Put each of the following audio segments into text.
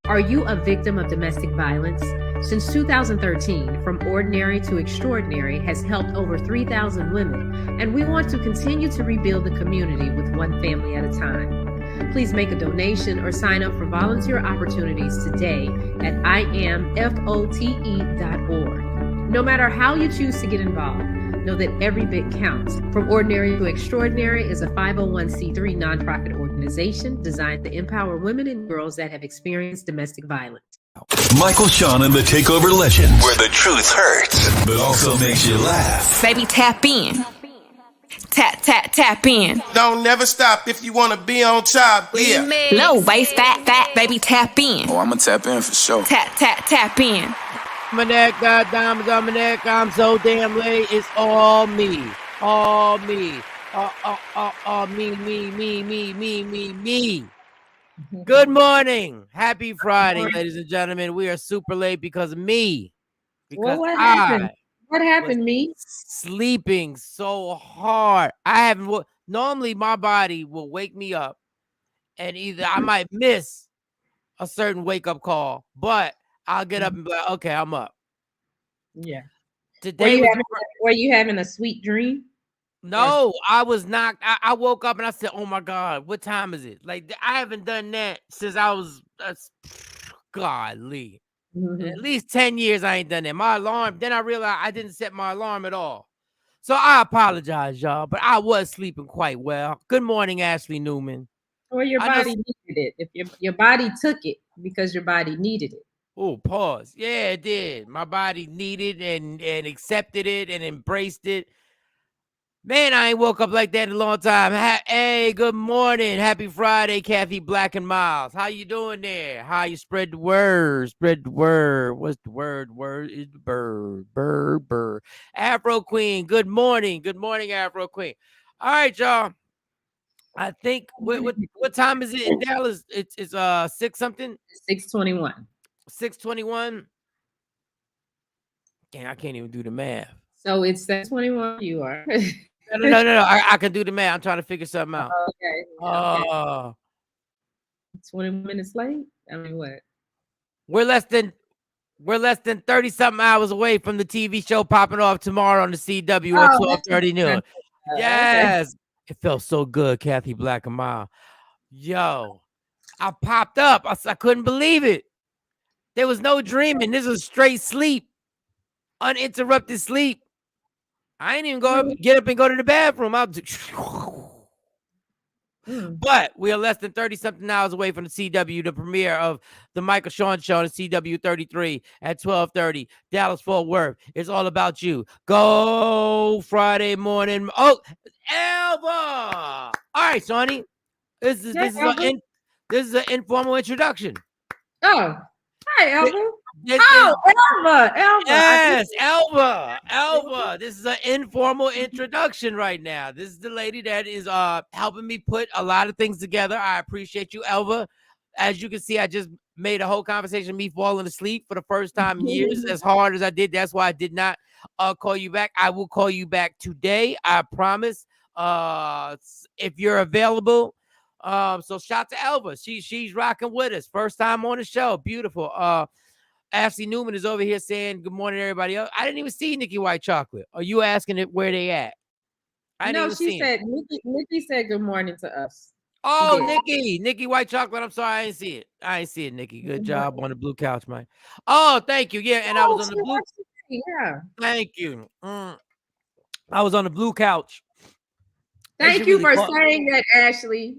Are you a victim of domestic violence? Since 2013, From Ordinary to Extraordinary has helped over 3,000 women, and we want to continue to rebuild the community with one family at a time. Please make a donation or sign up for volunteer opportunities today at imfote.org. No matter how you choose to get involved, know that every bit counts. From Ordinary to Extraordinary is a 501c3 nonprofit organization designed to empower women and girls that have experienced domestic violence. Michael Shawn and the Takeover Legend, where the truth hurts, but also makes you laugh. Baby, tap in. Tap, tap, tap in. Don't never stop if you want to be on top. Yeah. Low waist, fat, baby, tap in. Oh, I'ma tap in for sure. Tap, tap, tap in. My neck got diamonds on my neck. I'm so damn late. It's all me. All me. Me. Good morning. Happy Friday, ladies and gentlemen. We are super late because of me. Because what happened? What happened, me? Sleeping so hard. I haven't. Normally, my body will wake me up, and either I might miss a certain wake up call, but I'll get up and be like, okay, I'm up. Yeah. Today, were you having a sweet dream? No, I was knocked. I woke up and I said, "Oh my God, what time is it?" Like I haven't done that since I was, godly. At least 10 years I ain't done that. My alarm. Then I realized I didn't set my alarm at all. So I apologize, y'all, but I was sleeping quite well. Good morning, Ashley Newman. Or your body needed it. If your body took it because your body needed it. Oh, pause. Yeah, it did. My body needed and accepted it and embraced it. Man, I ain't woke up like that in a long time. Hey, good morning. Happy Friday, Kathy Black and Miles. How you doing there? How you spread the word? Spread the word. What's the word? Word is the bird. Bird. Afro Queen, good morning. Good morning, Afro Queen. All right, y'all. I think, what time is it in Dallas? It's 6 something? 6:21. 6:21. Damn, I can't even do the math. So it's 6:21. You are. No. I can do the math. I'm trying to figure something out. Okay. 20 minutes late. I mean, what? We're less than 30 something hours away from the TV show popping off tomorrow on the CW at 12:30 noon. Yes, okay. It felt so good, Kathy Black and Miles. Yo, I popped up. I couldn't believe it. There was no dreaming. This was straight sleep, uninterrupted sleep. I ain't even get up and go to the bathroom. But we are less than 30 something hours away from the CW, the premiere of the Michael Shawn Show on CW 33 at 12:30, Dallas Fort Worth. It's all about you. Go Friday morning. Oh, Elva. All right, Shawnee. This is an informal introduction. Oh, hi, Elva. Elva. Yes, Elva. This is an informal introduction right now. This is the lady that is helping me put a lot of things together. I appreciate you, Elva. As you can see, I just made a whole conversation of me falling asleep for the first time in years as hard as I did. That's why I did not call you back. I will call you back today. I promise. If you're available. So shout to Elva. She's rocking with us. First time on the show. Beautiful. Ashley Newman is over here saying good morning, everybody else. I didn't even see Nikki White Chocolate. Are you asking it where they at? Nikki said good morning to us. Oh, Nikki White Chocolate. I'm sorry, I didn't see it. I ain't see it, Nikki. Good job on the blue couch, man. Oh, thank you. Yeah, and I was on the blue. Yeah. Thank you. I was on the blue couch. Thank you for saying that, Ashley.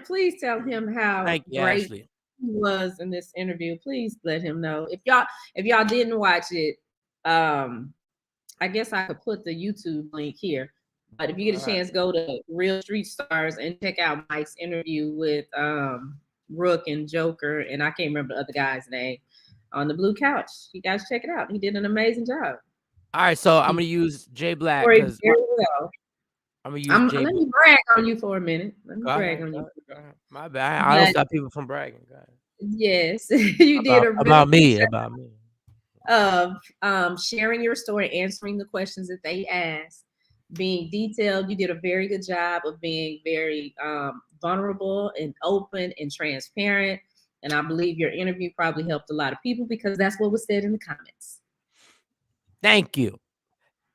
Please tell him how great Ashley. He was in this interview. Please let him know. If y'all didn't watch it, I guess I could put the YouTube link here. But if you get a chance, go to Real Street Stars and check out Mike's interview with Rook and Joker, and I can't remember the other guy's name, on the blue couch. You guys check it out. He did an amazing job. All right, so I'm gonna use Jay Black. Very well. Let me brag on you for a minute. Brag on you. My bad. I don't stop people from bragging. Yes, you did about me. Of sharing your story, answering the questions that they asked, being detailed. You did a very good job of being very vulnerable and open and transparent. And I believe your interview probably helped a lot of people because that's what was said in the comments. Thank you.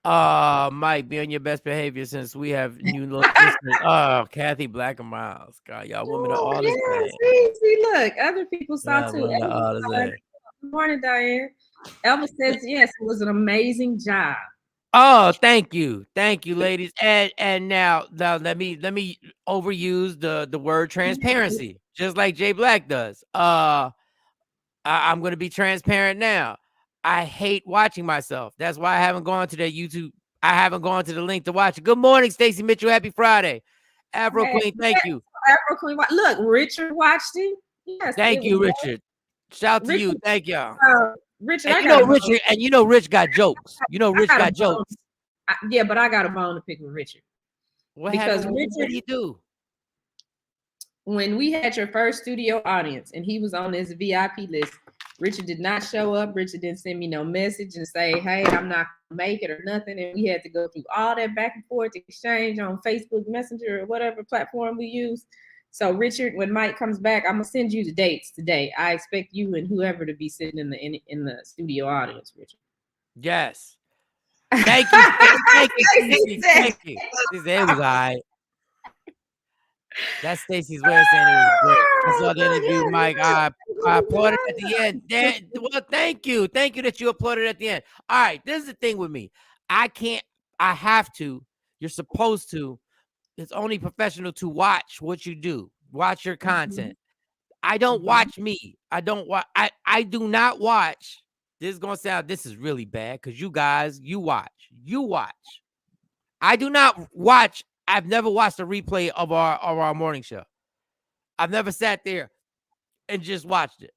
Mike, be on your best behavior since we have new listeners. Oh, Kathy Black and Miles. God, y'all women are all the same. See, look, other people saw too. Women are all the same. Good morning, Diane. Elvis says yes, it was an amazing job. Oh, thank you, ladies. And now let me overuse the word transparency, just like Jay Black does. I'm going to be transparent now. I hate watching myself. That's why I haven't gone to that YouTube. I haven't gone to the link to watch it. Good morning, Stacey Mitchell. Happy Friday. Afro Queen, thank you. Afro Queen, look, Richard watched it. Yes, thank you, Richard. Shout to you. Thank y'all. Richard, and Rich got jokes. Rich got jokes. Yeah, but I got a bone to pick with Richard. What did he do? When we had your first studio audience and he was on this VIP list, Richard did not show up. Richard didn't send me no message and say, hey, I'm not gonna make it or nothing. And we had to go through all that back and forth exchange on Facebook Messenger or whatever platform we use. So Richard, when Mike comes back, I'm gonna send you the dates today. I expect you and whoever to be sitting in the studio audience, Richard. Yes. Thank you. Thank you. Thank you. It was all right. That's Stacey's way of saying it was great. I saw the interview, Mike. I applauded at the end. Well, thank you. Thank you that you applauded at the end. All right, this is the thing with me. I have to. You're supposed to. It's only professional to watch what you do. Watch your content. I don't watch me. I don't watch. I do not watch. This is really bad because you guys, you watch. I do not watch. I've never watched a replay of our morning show. I've never sat there and just watched it.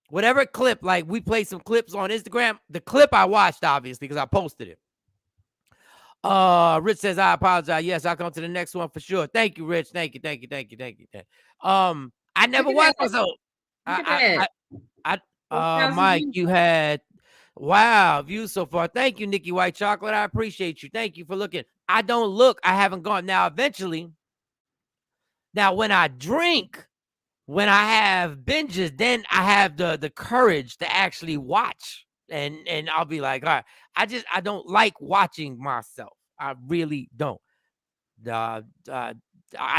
Whatever clip, like we played some clips on Instagram. The clip I watched, obviously, because I posted it. Rich says, I apologize. Yes, I'll come to the next one for sure. Thank you, Rich. Thank you. I never watched myself. Mike, you had views so far. Thank you, Nikki White Chocolate. I appreciate you. Thank you for looking. I don't look. I haven't gone. Now, eventually, when I drink, when I have binges, then I have the courage to actually watch. And I'll be like, all right, I don't like watching myself. I really don't. I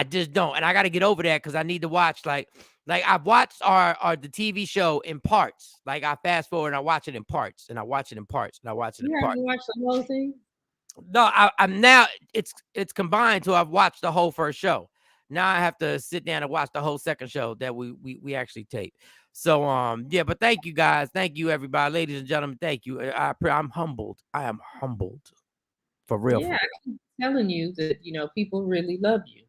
just don't. And I got to get over that because I need to watch like I've watched the TV show in parts. Like I fast forward and I watch it in parts and I watch it in parts and I watch it in parts. You haven't watched the whole thing? No, I'm now it's combined to I've watched the whole first show. Now I have to sit down and watch the whole second show that we actually tape. So yeah, but thank you guys. Thank you everybody. Ladies and gentlemen, thank you. I'm humbled. I am humbled. For real. Yeah, I keep telling you that people really love you.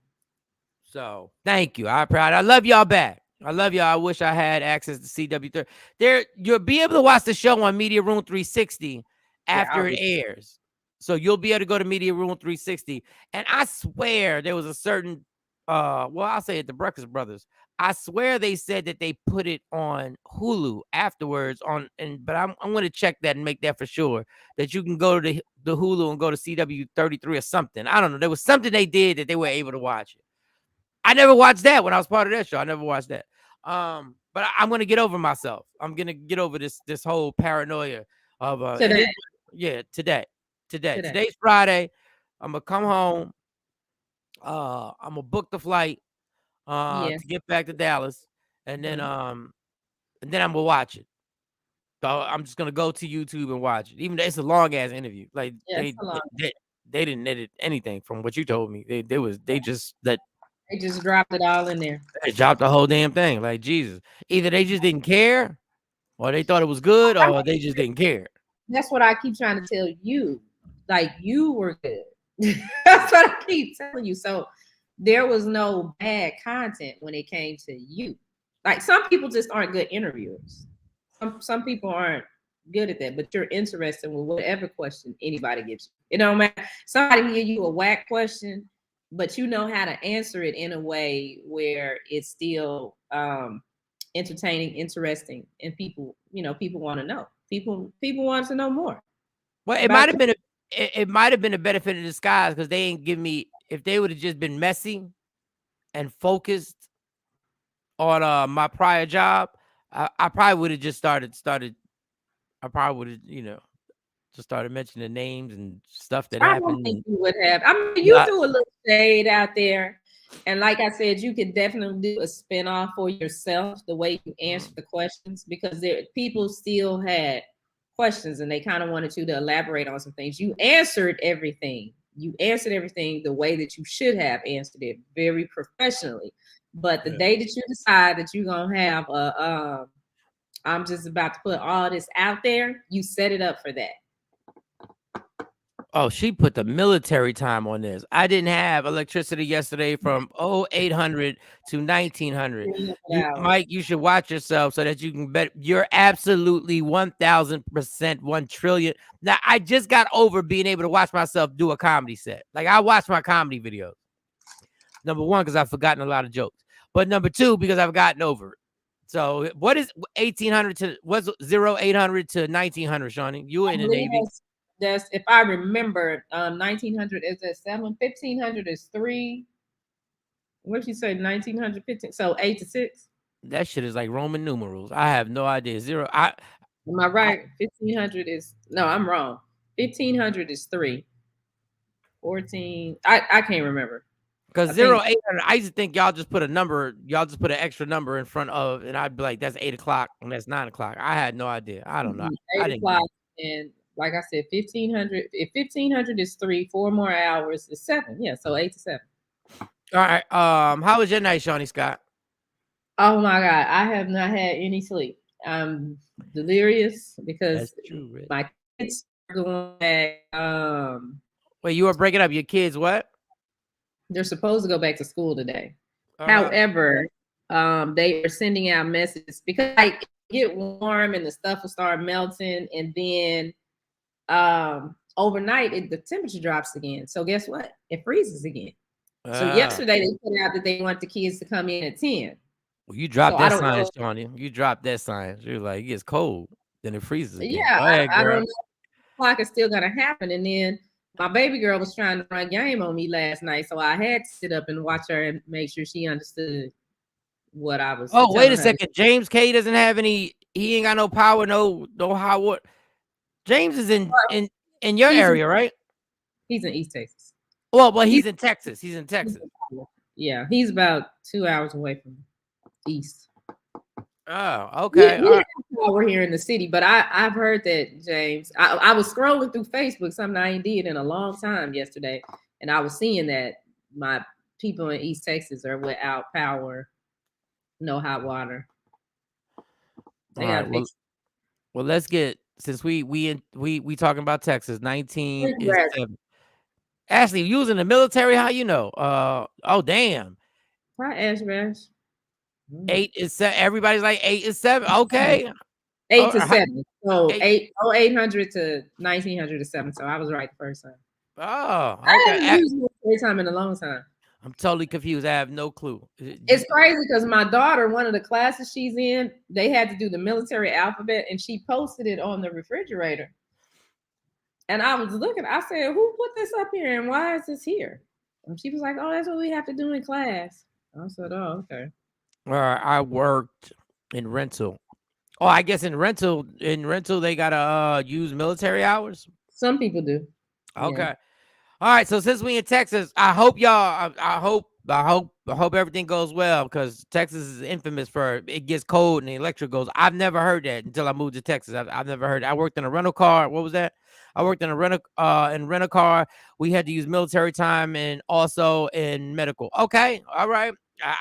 So thank you. I love y'all back. I love y'all. I wish I had access to CW3. You'll be able to watch the show on Media Room 360 after it airs. So you'll be able to go to Media Room 360. And I swear there was a certain I'll say it, the Breakfast Brothers. I swear they said that they put it on Hulu afterwards but I'm going to check that and make that for sure that you can go to the Hulu and go to CW33 or something. I don't know. There was something they did that they were able to watch it. I never watched that when I was part of that show. I never watched that. But I'm going to get over myself. I'm going to get over this whole paranoia of today. Today. Today's Friday. I'm going to come home. I'm going to book the flight to get back to Dallas. And then I'm going to watch it. So I'm just going to go to YouTube and watch it. Even though it's a long ass interview. Like they didn't edit anything from what you told me. They just dropped it all in there. They dropped the whole damn thing. Like Jesus. Either they just didn't care or they thought it was good or they just didn't care. That's what I keep trying to tell you. Like you were good. That's what I keep telling you. So there was no bad content when it came to you. Like some people just aren't good interviewers. Some people aren't good at that, but you're interested with whatever question anybody gives you. It don't matter. Somebody can give you a whack question, but you know how to answer it in a way where it's still entertaining, interesting, and people want to know. People want to know more. Well, it might have been a benefit in disguise because they ain't give me. If they would have just been messy and focused on my prior job, I probably would have just started. I probably would have, just started mentioning the names and stuff that I don't happened. think And you would have. I mean, you not, do a little shade out there. And like I said, you could definitely do a spinoff for yourself, the way you answer the questions, because people still had questions and they kind of wanted you to elaborate on some things. You answered everything. You answered everything the way that you should have answered it, very professionally. But the day that you decide that you're gonna have I'm just about to put all this out there, you set it up for that. oh, she put the military time on this. I didn't have electricity yesterday from 0800 to 1900. Mike, you should watch yourself so that you can bet. You're absolutely 1000%, 1 trillion. Now, I just got over being able to watch myself do a comedy set. Like, I watch my comedy videos. Number one, because I've forgotten a lot of jokes. But number two, because I've gotten over it. So what is 1800 to what's 0800 to 1900, Shawnee? You were in the Navy. That's if I remember, 1900 is at 7, 1500 is 3. What did you say? 1900, 15, so 8 to 6. That shit is like Roman numerals. I have no idea. Am I right? 1500 is no, I'm wrong. 1500 is 3. 14. I can't remember. Because 0800, I used to think y'all just put an extra number in front of, and I'd be like, that's 8 o'clock and that's 9 o'clock. I had no idea. I don't know. 8 o'clock, and like I said, 1500. If 1500 is 3, 4 more hours is 7. Yeah, so 8 to 7. All right. How was your night, Shawnee Scott? Oh my God, I have not had any sleep. I'm delirious because my kids are going back. Wait, you were breaking up. Your kids what? They're supposed to go back to school today. However, they are sending out messages because I get warm and the stuff will start melting, and then overnight the temperature drops again. So guess what? It freezes again. So yesterday they put out that they want the kids to come in at 10. Well, you dropped that sign, Shawnee. You dropped that sign. You're like, it gets cold, then it freezes again. Yeah, I don't know. Clock is still gonna happen, and then my baby girl was trying to run game on me last night, so I had to sit up and watch her and make sure she understood what I was. Oh, wait a second. James K doesn't have any. He ain't got no power, no how what. James is in your area, right? He's in East Texas. Well, he's in Texas. He's in Texas. Yeah, he's about 2 hours away from East. Oh, okay. We're here in the city, but I've heard that James. I was scrolling through Facebook, something I ain't did in a long time yesterday, and I was seeing that my people in East Texas are without power, no hot water. All right, well, let's get, since we talking about Texas. 19 is 7. Ashley, you was in the military. How you know? Oh damn. Hi, Ash Bash. 8 is 7. Everybody's like 8 is 7. Okay. 8 to 7. So 800 to 1900 to 7. So I was right the first time. Oh, okay. I haven't used military time in a long time. I'm totally confused. I have no clue. It's crazy because my daughter, one of the classes she's in, they had to do the military alphabet, and she posted it on the refrigerator. And I was looking, I said, who put this up here and why is this here? And she was like, oh, that's what we have to do in class. I said, oh, okay. I worked in rental. Oh, I guess in rental they gotta use military hours. Some people do. Okay. Yeah. All right. So since we in Texas, I hope y'all. I hope everything goes well, because Texas is infamous for it gets cold and the electric goes. I've never heard that until I moved to Texas. I've never heard. I worked in a rental car. What was that? I worked in a rental car. We had to use military time and also in medical. Okay. All right.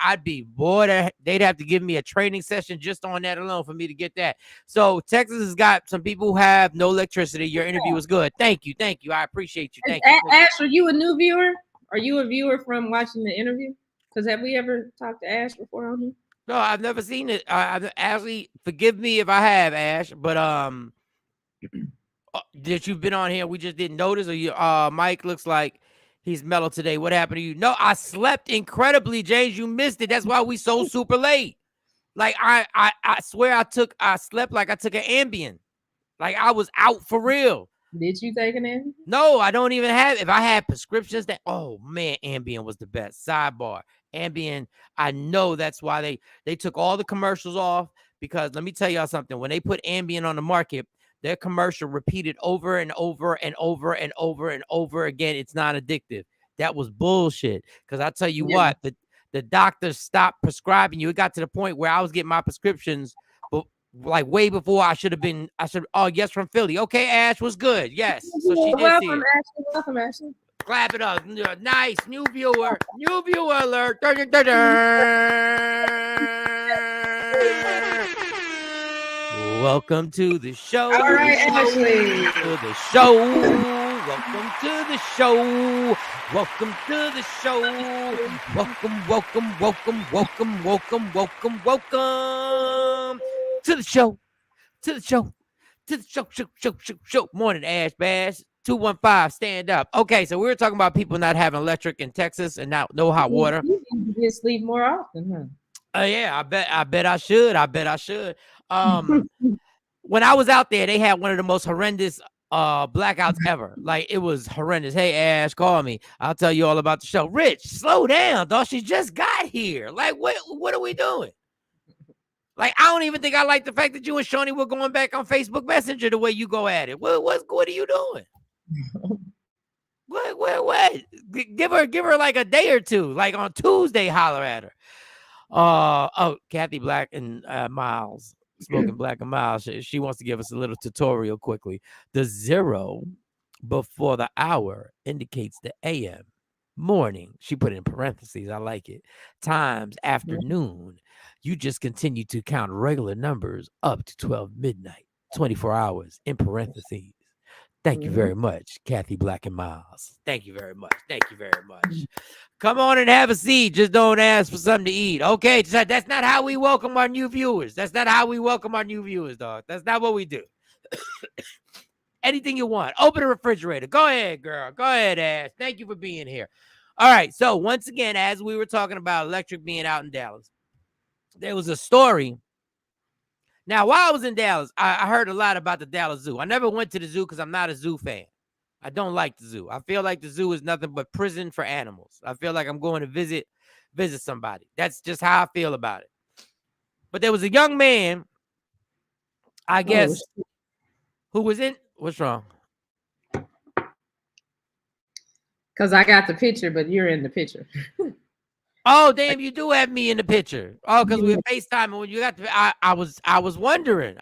I'd be bored. They'd have to give me a training session just on that alone for me to get that. So Texas has got some people who have no electricity. Your interview was good. Thank you. I appreciate you. Thank you. Ash, are you a new viewer? Are you a viewer from watching the interview? Because have we ever talked to Ash before on here? No, I've never seen it. Ashley, forgive me if I have, Ash, but that you've been on here, we just didn't notice. Or you, Mike looks like he's mellow today. What happened to you? No, I slept incredibly, James. You missed it. That's why we so super late. Like I swear I slept like I took an Ambien. Like I was out for real. Did you take an Ambien? No, I don't even have. If I had prescriptions, that oh man, Ambien was the best. Sidebar, Ambien. I know that's why they took all the commercials off, because let me tell y'all something. When they put Ambien on the market, their commercial repeated over and over and over and over and over again. It's not addictive. That was bullshit. Because I tell you what, the doctors stopped prescribing you. It got to the point where I was getting my prescriptions, but like way before I should have been. Oh, yes, from Philly. Okay, Ash was good. Yes. So she did see Welcome, it. Ashley. Welcome, Ashley. Clap it up. Nice. New viewer. New viewer alert. Welcome to the show. All right, Ashley. To the show. Welcome to the show. Welcome to the show. Welcome, welcome, welcome, welcome, welcome, welcome, welcome to the show. To the show. To the show. Morning, Ash Bash. 215, stand up. Okay, so we were talking about people not having electric in Texas and not no hot water. You need to sleep more often, huh? Yeah, I bet I should. When I was out there, they had one of the most horrendous blackouts ever. Like, it was horrendous. Hey, Ash, call me. I'll tell you all about the show. Rich, slow down, dog. She just got here. Like, what are we doing? Like, I don't even think I like the fact that you and Shawnee were going back on Facebook Messenger the way you go at it. What are you doing? What? Give her like a day or two. Like on Tuesday, holler at her. Kathy Black and Miles. Smoking Black and Miles. She wants to give us a little tutorial quickly. The 0 before the hour indicates the AM. Morning. She put it in parentheses. I like it. Times afternoon. You just continue to count regular numbers up to 12 midnight. 24 hours in parentheses. Thank you very much, Kathy Black and Miles. Thank you very much. Thank you very much. Come on and have a seat. Just don't ask for something to eat. Okay, that's not how we welcome our new viewers. That's not how we welcome our new viewers, dog. That's not what we do. Anything you want. Open the refrigerator. Go ahead, girl. Go ahead, Ash. Thank you for being here. All right, so once again, as we were talking about electric being out in Dallas, there was a story. Now, while I was in Dallas, I heard a lot about the Dallas Zoo. I never went to the zoo because I'm not a zoo fan. I don't like the zoo. I feel like the zoo is nothing but prison for animals. I feel like I'm going to visit somebody. That's just how I feel about it. But there was a young man, I guess, who was in. What's wrong? Because I got the picture, but you're in the picture. Oh, damn, you do have me in the picture. Oh, because we were FaceTiming when you got the I was wondering.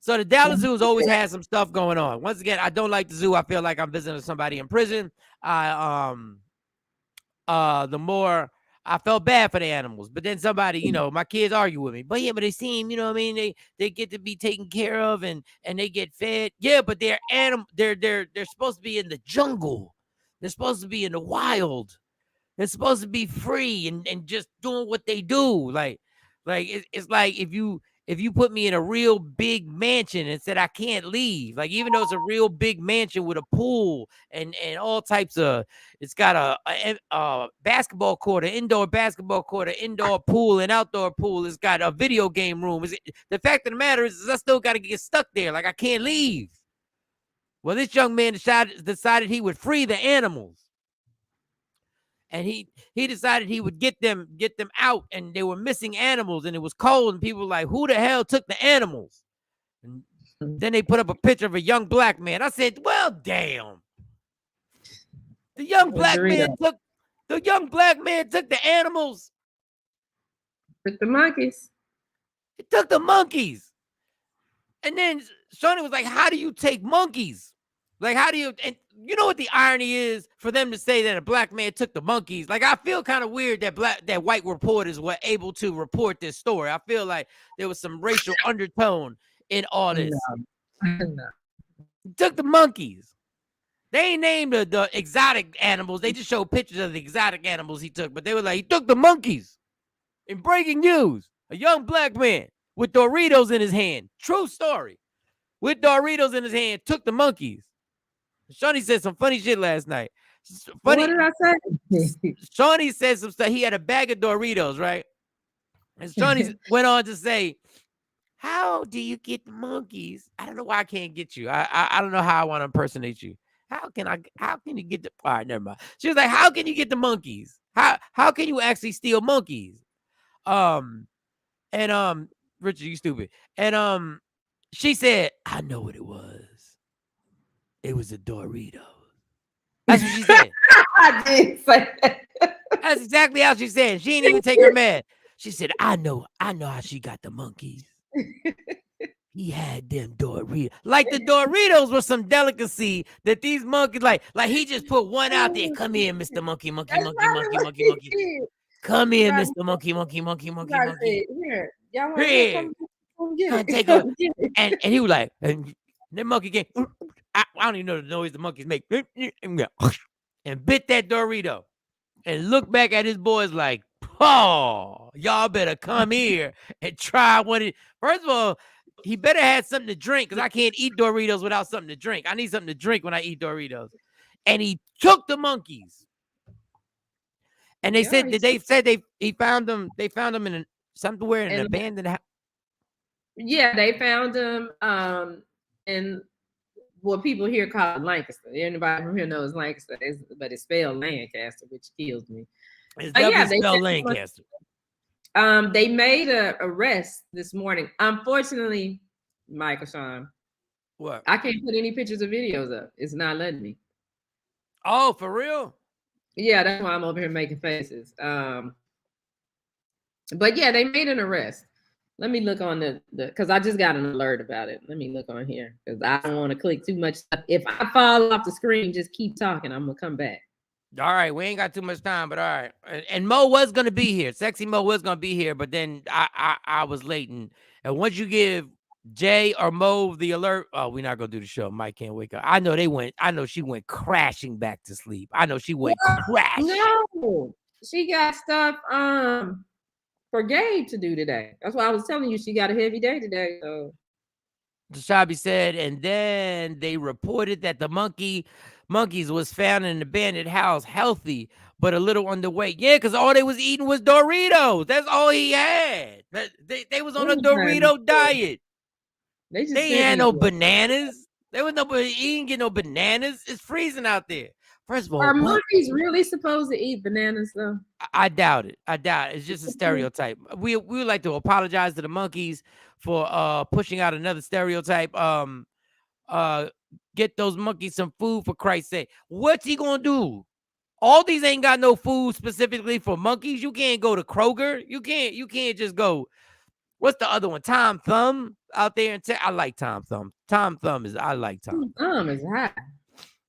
So the Dallas Zoo's always had some stuff going on. Once again, I don't like the zoo. I feel like I'm visiting somebody in prison. The more I felt bad for the animals. But then somebody, my kids argue with me. But they seem, they get to be taken care of and they get fed. Yeah, but they're they're supposed to be in the jungle. They're supposed to be in the wild. They're supposed to be free and just doing what they do. Like it's like if you put me in a real big mansion and said I can't leave, like even though it's a real big mansion with a pool and all types of, it's got a basketball court, an indoor basketball court, an indoor pool, an outdoor pool. It's got a video game room. The fact of the matter is I still got to get stuck there. Like I can't leave. Well, this young man decided he would free the animals. And he decided he would get them out, and they were missing animals, and it was cold, and people were like, who the hell took the animals? And then they put up a picture of a young black man. I said, well, damn. The young black man took the animals. Took the monkeys. He took the monkeys. And then Shawnee was like, how do you take monkeys? Like, how do you, and you know what the irony is for them to say that a black man took the monkeys? Like, I feel kind of weird that white reporters were able to report this story. I feel like there was some racial undertone in all this. No. He took the monkeys. They ain't named the exotic animals. They just showed pictures of the exotic animals he took. But they were like, he took the monkeys. In breaking news, a young black man with Doritos in his hand. True story. With Doritos in his hand, took the monkeys. Shawnee said some funny shit last night. What did I say? Shawnee said some stuff. He had a bag of Doritos, right? And Shawnee went on to say how do you get the monkeys? I don't know why I can't get you. I don't know how I want to impersonate you. How can you get the all right, never mind. She was like, how can you get the monkeys? How can you actually steal monkeys? And Richard, you stupid. And she said, I know what it was. It was a Dorito. That's what she said. I did say that. That's exactly how she said. She didn't even take her man. She said, I know how she got the monkeys. He had them Doritos. Like the Doritos were some delicacy that these monkeys like he just put one out there. Come here, Mr. Monkey, monkey, That's monkey, probably monkey, what monkey, he monkey. did. Come here, Right. Mr. Monkey, monkey, monkey, monkey, Right, monkey. here. Y'all want to Here. come get Come it. take a Come get it. and he was like, and the monkey came. I don't even know the noise the monkeys make. And bit that Dorito. And look back at his boys like, oh, y'all better come here and try one of it. First of all, he better have something to drink because I can't eat Doritos without something to drink. I need something to drink when I eat Doritos. And he took the monkeys. And they said that he found them. They found them in somewhere in an abandoned house. Yeah, they found them in what people here call Lancaster. Anybody from here knows Lancaster, but it's spelled Lancaster, which kills me. It's definitely spelled Lancaster. They made an arrest this morning. Unfortunately, Michael Shawn, what? I can't put any pictures or videos up. It's not letting me. Oh, for real? Yeah, that's why I'm over here making faces. But yeah, they made an arrest. Let me look on the because I just got an alert about it. Let me look on here because I don't want to click too much stuff. If I fall off the screen, just keep talking. I'm gonna come back. All right, we ain't got too much time, but all right. And Mo was gonna be here. Sexy Mo was gonna be here, but then I was late. And once you give Jay or Mo the alert, oh, we're not gonna do the show. Mike can't wake up. I know she went crashing back to sleep. I know she went crashing. No, she got stuff for Gabe to do today. That's why I was telling you she got a heavy day today. So Tashabi said, and then they reported that the monkeys was found in an abandoned house, healthy but a little underweight. Yeah, because all they was eating was Doritos. That's all he had. They was on a Dorito diet. They ain't had no bananas. He didn't get no bananas. It's freezing out there. First of all, are monkeys really supposed to eat bananas though? I doubt it. It's just a stereotype. We would like to apologize to the monkeys for pushing out another stereotype. Get those monkeys some food for Christ's sake. What's he gonna do? All these ain't got no food specifically for monkeys. You can't go to Kroger. You can't just go. What's the other one? Tom Thumb out there. I like Tom Thumb. I like Tom. Thumb is high.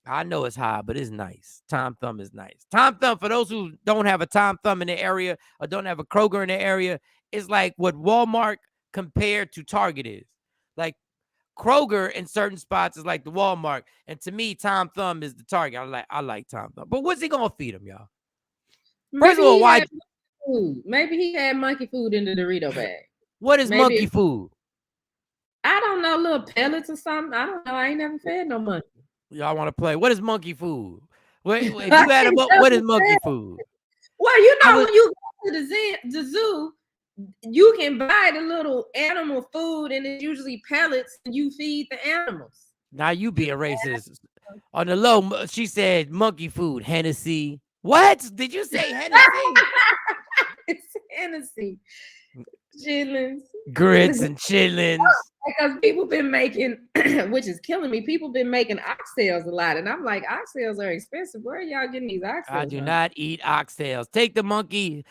I know it's high, but it's nice. Tom Thumb is nice. Tom Thumb, for those who don't have a Tom Thumb in the area or don't have a Kroger in the area, is like what Walmart compared to Target is. Like Kroger in certain spots is like the Walmart. And to me, Tom Thumb is the Target. I like Tom Thumb. But what's he going to feed them, y'all? First of all, why? Maybe he had monkey food in the Dorito bag. What is monkey food? I don't know, little pellets or something. I don't know. I ain't never fed no monkey. Y'all want to play? What is monkey food? If you had what is monkey food? Well, you know, when you go to the zoo, you can buy the little animal food, and it's usually pellets, and you feed the animals. Now you being racist. On the low, she said monkey food, Hennessy. What did you say, Hennessy? It's Hennessy. Chitlins. Grits and chitlins. Because people been making, which is killing me, people been making oxtails a lot. And I'm like, oxtails are expensive. Where are y'all getting these oxtails? I do not eat oxtails. Take the monkeys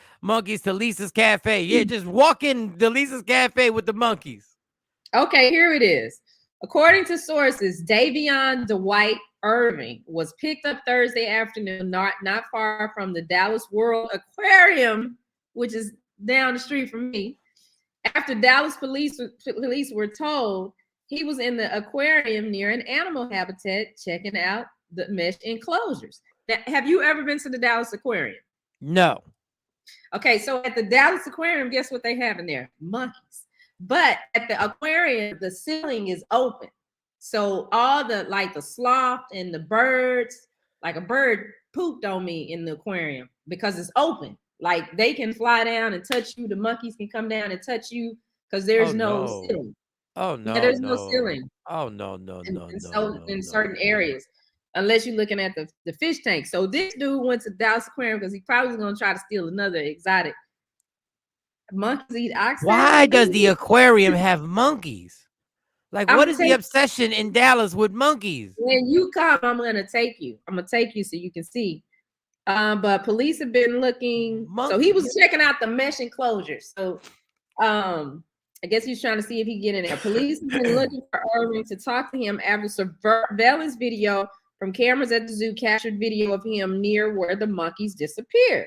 to Lisa's Cafe. Yeah, just walk in the Lisa's Cafe with the monkeys. Okay, here it is. According to sources, Davion Dwight Irving was picked up Thursday afternoon, not far from the Dallas World Aquarium, which is down the street from me. After Dallas police were told he was in the aquarium near an animal habitat checking out the mesh enclosures. Now, have you ever been to the Dallas Aquarium? No. Okay, so at the Dallas Aquarium, guess what they have in there? Monkeys. But at the aquarium, the ceiling is open. So all the sloth and the birds, like a bird pooped on me in the aquarium because it's open. Like they can fly down and touch you. The monkeys can come down and touch you. because there's Oh no no. ceiling. Oh Yeah, no, there's no no. ceiling Oh no, no, no, no, no, in no. certain areas, unless you're looking at the fish tank. So this dude went to Dallas Aquarium because he probably was gonna try to steal another exotic. Monkeys eat oxtail. Why does the aquarium have monkeys? Like, what is the obsession in Dallas with monkeys? When you come, I'm gonna take you. I'm gonna take you so you can see. But police have been looking. So he was checking out the mesh enclosure. So I guess he's trying to see if he get in there. Police have been looking for Irving to talk to him after surveillance video from cameras at the zoo captured video of him near where the monkeys disappeared.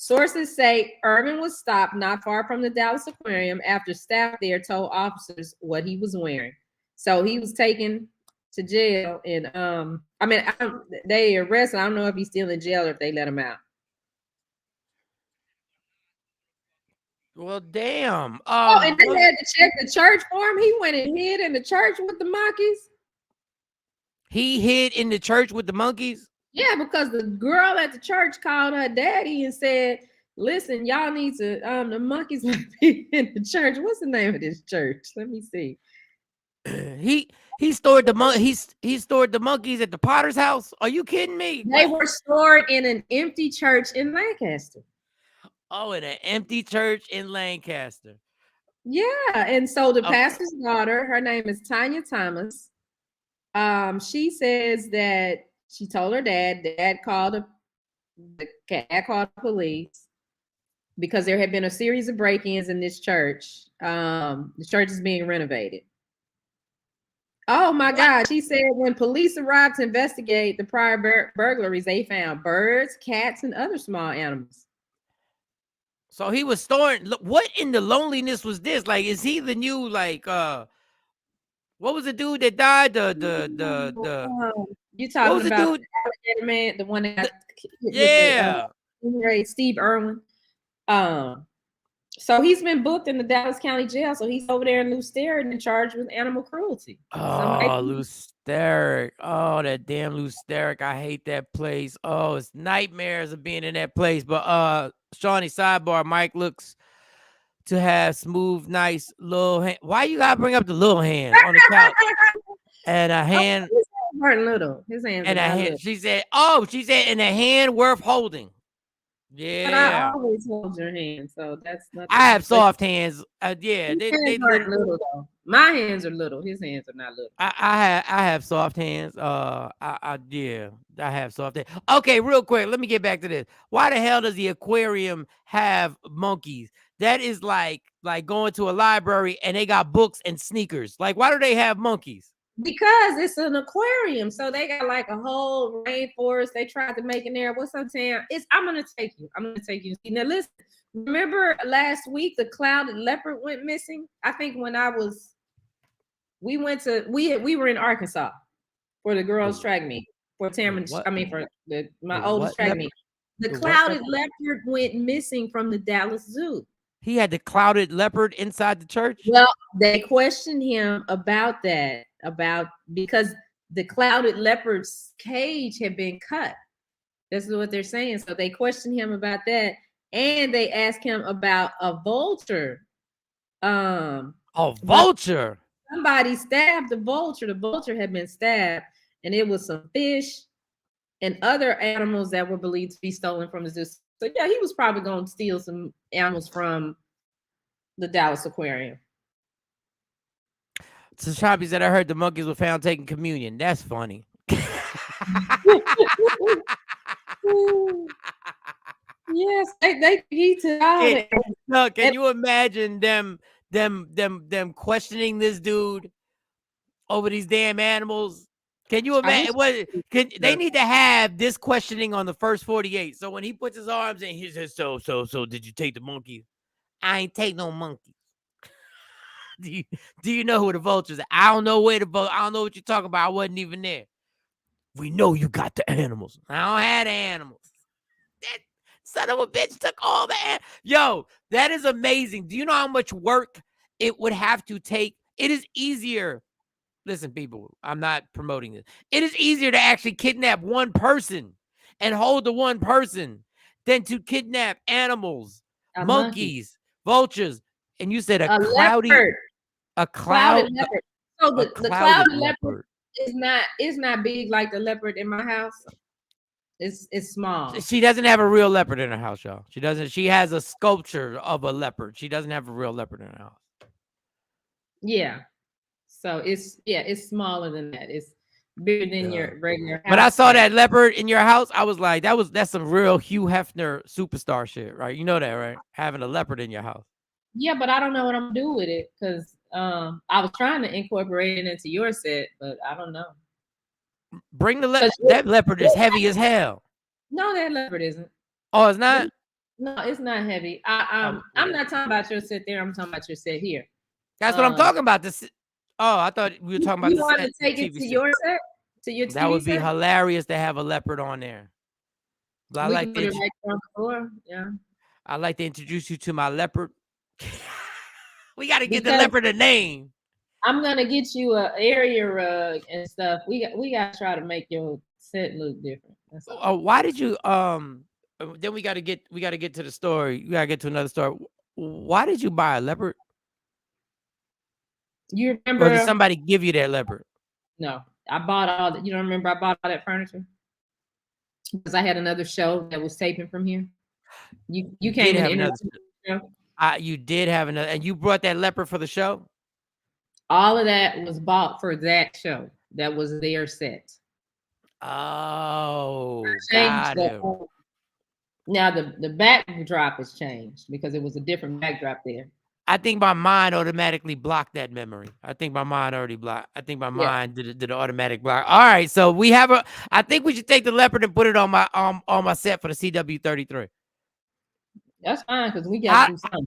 Sources say Irving was stopped not far from the Dallas Aquarium after staff there told officers what he was wearing. So he was taken to jail, and they arrested. I don't know if he's still in jail or if they let him out. Well, damn. And they had to check the church for him. He went and hid in the church with the monkeys. He hid in the church with the monkeys? Yeah, because the girl at the church called her daddy and said, listen, y'all need to, the monkeys be in the church. What's the name of this church? Let me see. He stored the he stored the monkeys at the Potter's house. Are you kidding me? They were stored in an empty church in Lancaster. Oh, in an empty church in Lancaster. Yeah, and so the pastor's daughter, her name is Tanya Thomas. She says that she told her dad called the police because there had been a series of break-ins in this church. The church is being renovated. Oh my God. She said when police arrived to investigate the prior burglaries, they found birds, cats, and other small animals. So he was storing. What in the loneliness was this? Like, is he the new, like, what was the dude that died? You talking about the alligator man, the one that with Steve Irwin. So he's been booked in the Dallas County Jail. So he's over there in Lew Sterrett and charged with animal cruelty. Oh, Lew Sterrett. Oh, that damn Lew Sterrett. I hate that place. Oh, it's nightmares of being in that place. But Shawnee, sidebar, Mike looks to have smooth, nice little hand. Why you gotta bring up the little hand on the couch? And a hand. His hands weren't little. His hands and a hand. little. She said, and a hand worth holding. Yeah. But I always hold your hand, so that's nothing. I have soft hands. Yeah, they aren't little though. My hands are little. His hands are not little. I have soft hands. I have soft hands. Okay, real quick, let me get back to this. Why the hell does the aquarium have monkeys? That is like going to a library and they got books and sneakers. Like, why do they have monkeys? Because it's an aquarium, so they got like a whole rainforest. They tried to make in there. What's up, Tam? I'm gonna take you. Now listen. Remember last week the clouded leopard went missing? I think when we were in Arkansas for the girls' track meet for my oldest track meet. The clouded leopard went missing from the Dallas Zoo. He had the clouded leopard inside the church? Well, they questioned him about that, because the clouded leopard's cage had been cut. That's what they're saying. So they questioned him about that, and they asked him about a vulture. A vulture? Somebody stabbed the vulture. The vulture had been stabbed, and it was some fish and other animals that were believed to be stolen from the zoo. So yeah, he was probably going to steal some animals from the Dallas Aquarium. So Choppy said, I heard the monkeys were found taking communion. That's funny. Yes, they eat it. Look, can you imagine them questioning this dude over these damn animals? Can you imagine? They need to have this questioning on the first 48. So when he puts his arms in, he says, so did you take the monkey? I ain't take no monkey. Do you know who the vultures are? I don't know where the vultures. I don't know what you're talking about. I wasn't even there. We know you got the animals. I don't have the animals. That son of a bitch took all the animals. Yo, that is amazing. Do you know how much work it would have to take? It is easier. Listen, people, I'm not promoting this. It is easier to actually kidnap one person and hold the one person than to kidnap animals, monkeys, vultures. And you said A leopard. a Clouded cloud, leopard. So a the clouded clouded leopard leopard. is not big like the leopard in my house. It's small. She doesn't have a real leopard in her house, y'all. She doesn't. She has a sculpture of a leopard. She doesn't have a real leopard in her house. Yeah. So it's smaller than that. It's bigger than your regular house. But I saw cat. that leopard in your house. I was like, that's some real Hugh Hefner superstar shit, right? You know that, right? Having a leopard in your house. Yeah, but I don't know what I'm gonna do with it because I was trying to incorporate it into your set, but I don't know. Bring the leopard. That leopard is heavy as hell. No, that leopard isn't. Oh, it's not? No, it's not heavy. I'm not talking about your set there. I'm talking about your set here. That's what I'm talking about. This. Oh, I thought we were talking about you the want set, to take it to your set? To your TV that would be set? hilarious to have a leopard on there. But I We like can put it right on the floor. Yeah. I like to introduce you to my leopard. We got to get the leopard a name. I'm gonna get you a area rug and stuff. We got to try to make your set look different. That's all. Why did you then we got to get to the story. We got to get to another story. Why did you buy a leopard? You remember? Or did somebody give you that leopard? No, I bought all that. You don't remember? I bought all that furniture because I had another show that was taping from here. You came in another show. You did have another, and you brought that leopard for the show. All of that was bought for that show. That was their set. Oh, got it. Now the backdrop has changed because it was a different backdrop there. I think my mind automatically blocked that memory. I think my mind already blocked. I think my mind did an automatic block. All right, so we have I think we should take the leopard and put it on my set for the CW33. That's fine because we got to do something.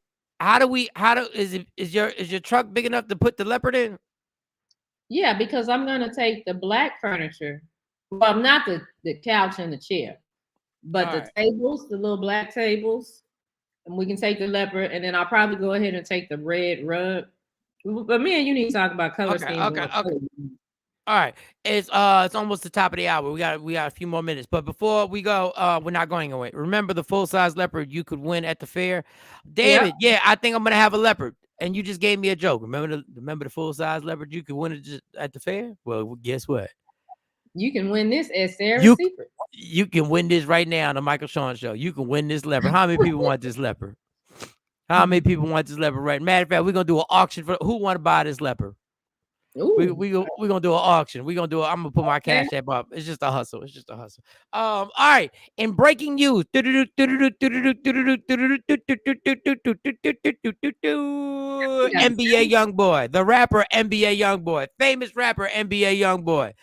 Is your truck big enough to put the leopard in? Yeah, because I'm gonna take the black furniture. Well, not the couch and the chair, but the tables, the little black tables. And we can take the leopard, and then I'll probably go ahead and take the red rug. But me and you need to talk about color schemes. Okay. All right. It's almost the top of the hour. We got a few more minutes. But before we go, we're not going away. Remember the full-size leopard you could win at the fair? Damn it. Yeah, I think I'm gonna have a leopard. And you just gave me a joke. Remember the full-size leopard you could win it at the fair? Well, guess what? You can win this at Sarah's Secret. You can win this right now on the Michael Shawn Show. You can win this leopard. How many people want this leopard? How many people want this leopard? Right. Matter of fact, we're gonna do an auction for who want to buy this leopard. We're gonna do an auction. I'm gonna put my cash app up. It's just a hustle. All right. In breaking news, NBA Youngboy, the rapper NBA Youngboy, famous rapper NBA Youngboy.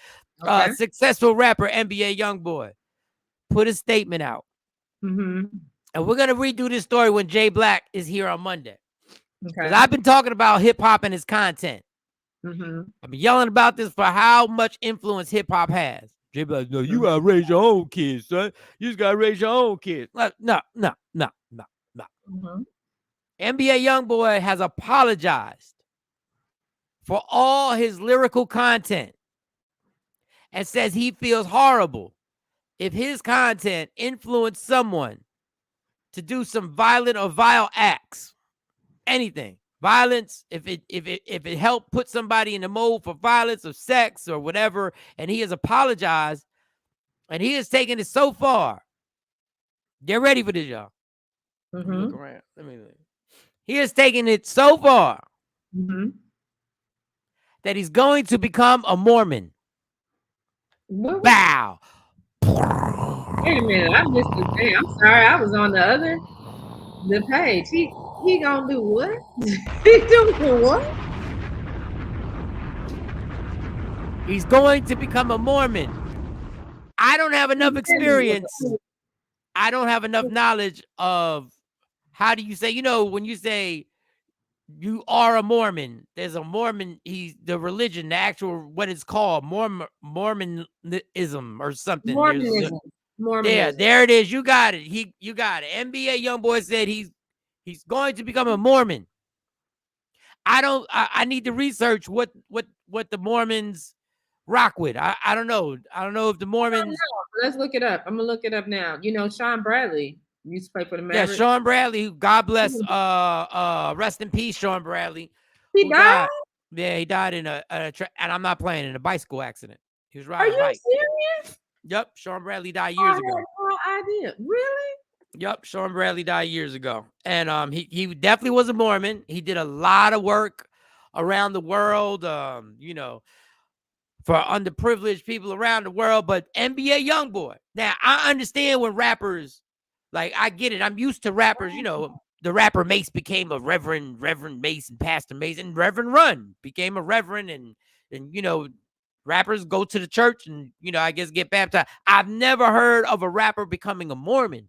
Successful rapper NBA Youngboy put a statement out, and we're gonna redo this story when Jay Black is here on Monday. Because I've been talking about hip hop and his content. I've been yelling about this for how much influence hip hop has. Jay Black, no, you gotta raise your own kids, son. You just gotta raise your own kids. No. NBA Youngboy has apologized for all his lyrical content and says he feels horrible if his content influenced someone to do some violent or vile acts. Anything. Violence, if it helped put somebody in the mode for violence or sex or whatever, and he has apologized, and he has taken it so far. Get ready for this, y'all. Look around. He has taken it so far that he's going to become a Mormon. Bow. Wait a minute, I missed the thing. I'm sorry, I was on the page. He gonna do what? He doing what? He's going to become a Mormon. I don't have enough experience. I don't have enough knowledge of how do you say, when you say you are a Mormon, there's a Mormon, he's the religion, the actual, what it's called, Mormonism or something. Mormonism. Yeah, there it is. You got it. You got it. NBA Youngboy said he's going to become a Mormon. I need to research what the Mormons rock with. I don't know. I don't know if the Mormons. Let's look it up. I'm gonna look it up now. Sean Bradley You used to play for the Yeah, Mavericks. Sean Bradley, who God bless, rest in peace, Sean Bradley. He who died? Yeah, he died in and I'm not playing, in a bicycle accident. He was Are riding a you bike. serious? Yep, Sean Bradley died I years had ago. no idea. Really? Yep, Sean Bradley died years ago. And he definitely was a Mormon. He did a lot of work around the world, you know, for underprivileged people around the world, but NBA YoungBoy. Now, I understand when rappers, like, I get it. I'm used to rappers, you know, the rapper Mace became a Reverend Mace, and Pastor Mace, and Reverend Run became a Reverend, and you know, rappers go to the church and, you know, I guess get baptized. I've never heard of a rapper becoming a Mormon.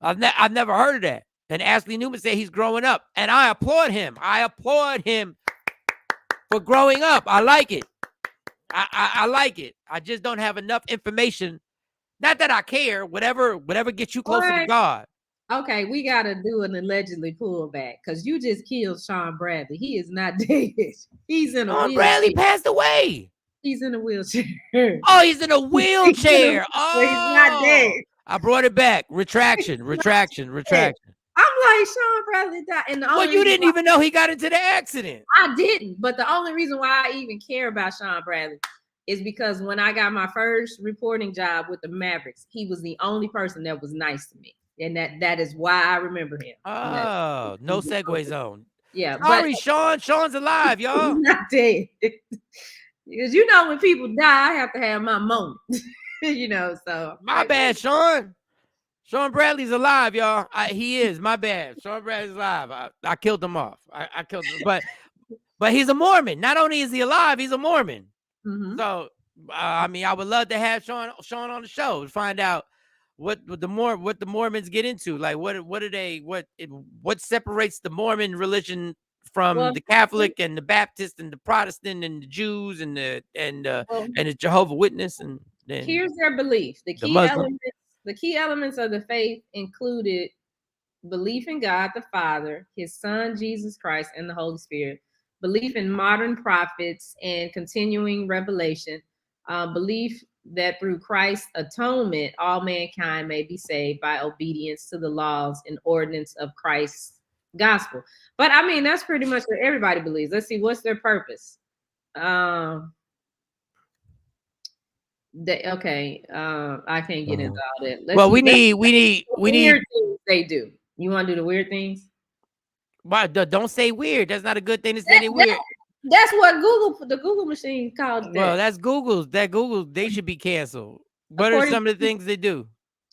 I've never heard of that. And Ashley Newman said he's growing up, and I applaud him. I applaud him for growing up. I like it. I like it. I just don't have enough information. Not that I care. Whatever gets you closer to God. Okay, we gotta do an allegedly pullback because you just killed Sean Bradley. He is not dead. He's in a Sean wheelchair. Bradley passed away. He's in a wheelchair. Oh, he's in a wheelchair. He's not dead. I brought it back. Retraction. I'm like, Sean Bradley died. And the Well, you didn't even know he got into the accident. I didn't. But the only reason why I even care about Sean Bradley is because when I got my first reporting job with the Mavericks, he was the only person that was nice to me. And that is why I remember him. Oh, no segue zone. Yeah. Sorry, Sean. Sean's alive, y'all. He's not dead. Because you know when people die, I have to have my moment. You know, so my bad, Sean. Sean Bradley's alive, y'all. He is. My bad. Sean Bradley's alive. I killed him off. I killed him, but he's a Mormon. Not only is he alive, he's a Mormon. Mm-hmm. So I mean, I would love to have Sean on the show to find out what the Mormons get into. Like what separates the Mormon religion from the Catholic and the Baptist and the Protestant and the Jews and the Jehovah Witness and here's their belief. The key elements of the faith included belief in God the Father, his Son Jesus Christ, and the Holy Spirit, belief in modern prophets and continuing revelation, belief that through Christ's atonement, all mankind may be saved by obedience to the laws and ordinance of Christ's gospel. But I mean, that's pretty much what everybody believes. Let's see, what's their purpose? I can't get into all that. We need weird things they do. You want to do the weird things? Why? Don't say weird. That's not a good thing to say. Weird. That's what the Google machine calls that. Well, that's Google's. They should be canceled. What are some of the things they do?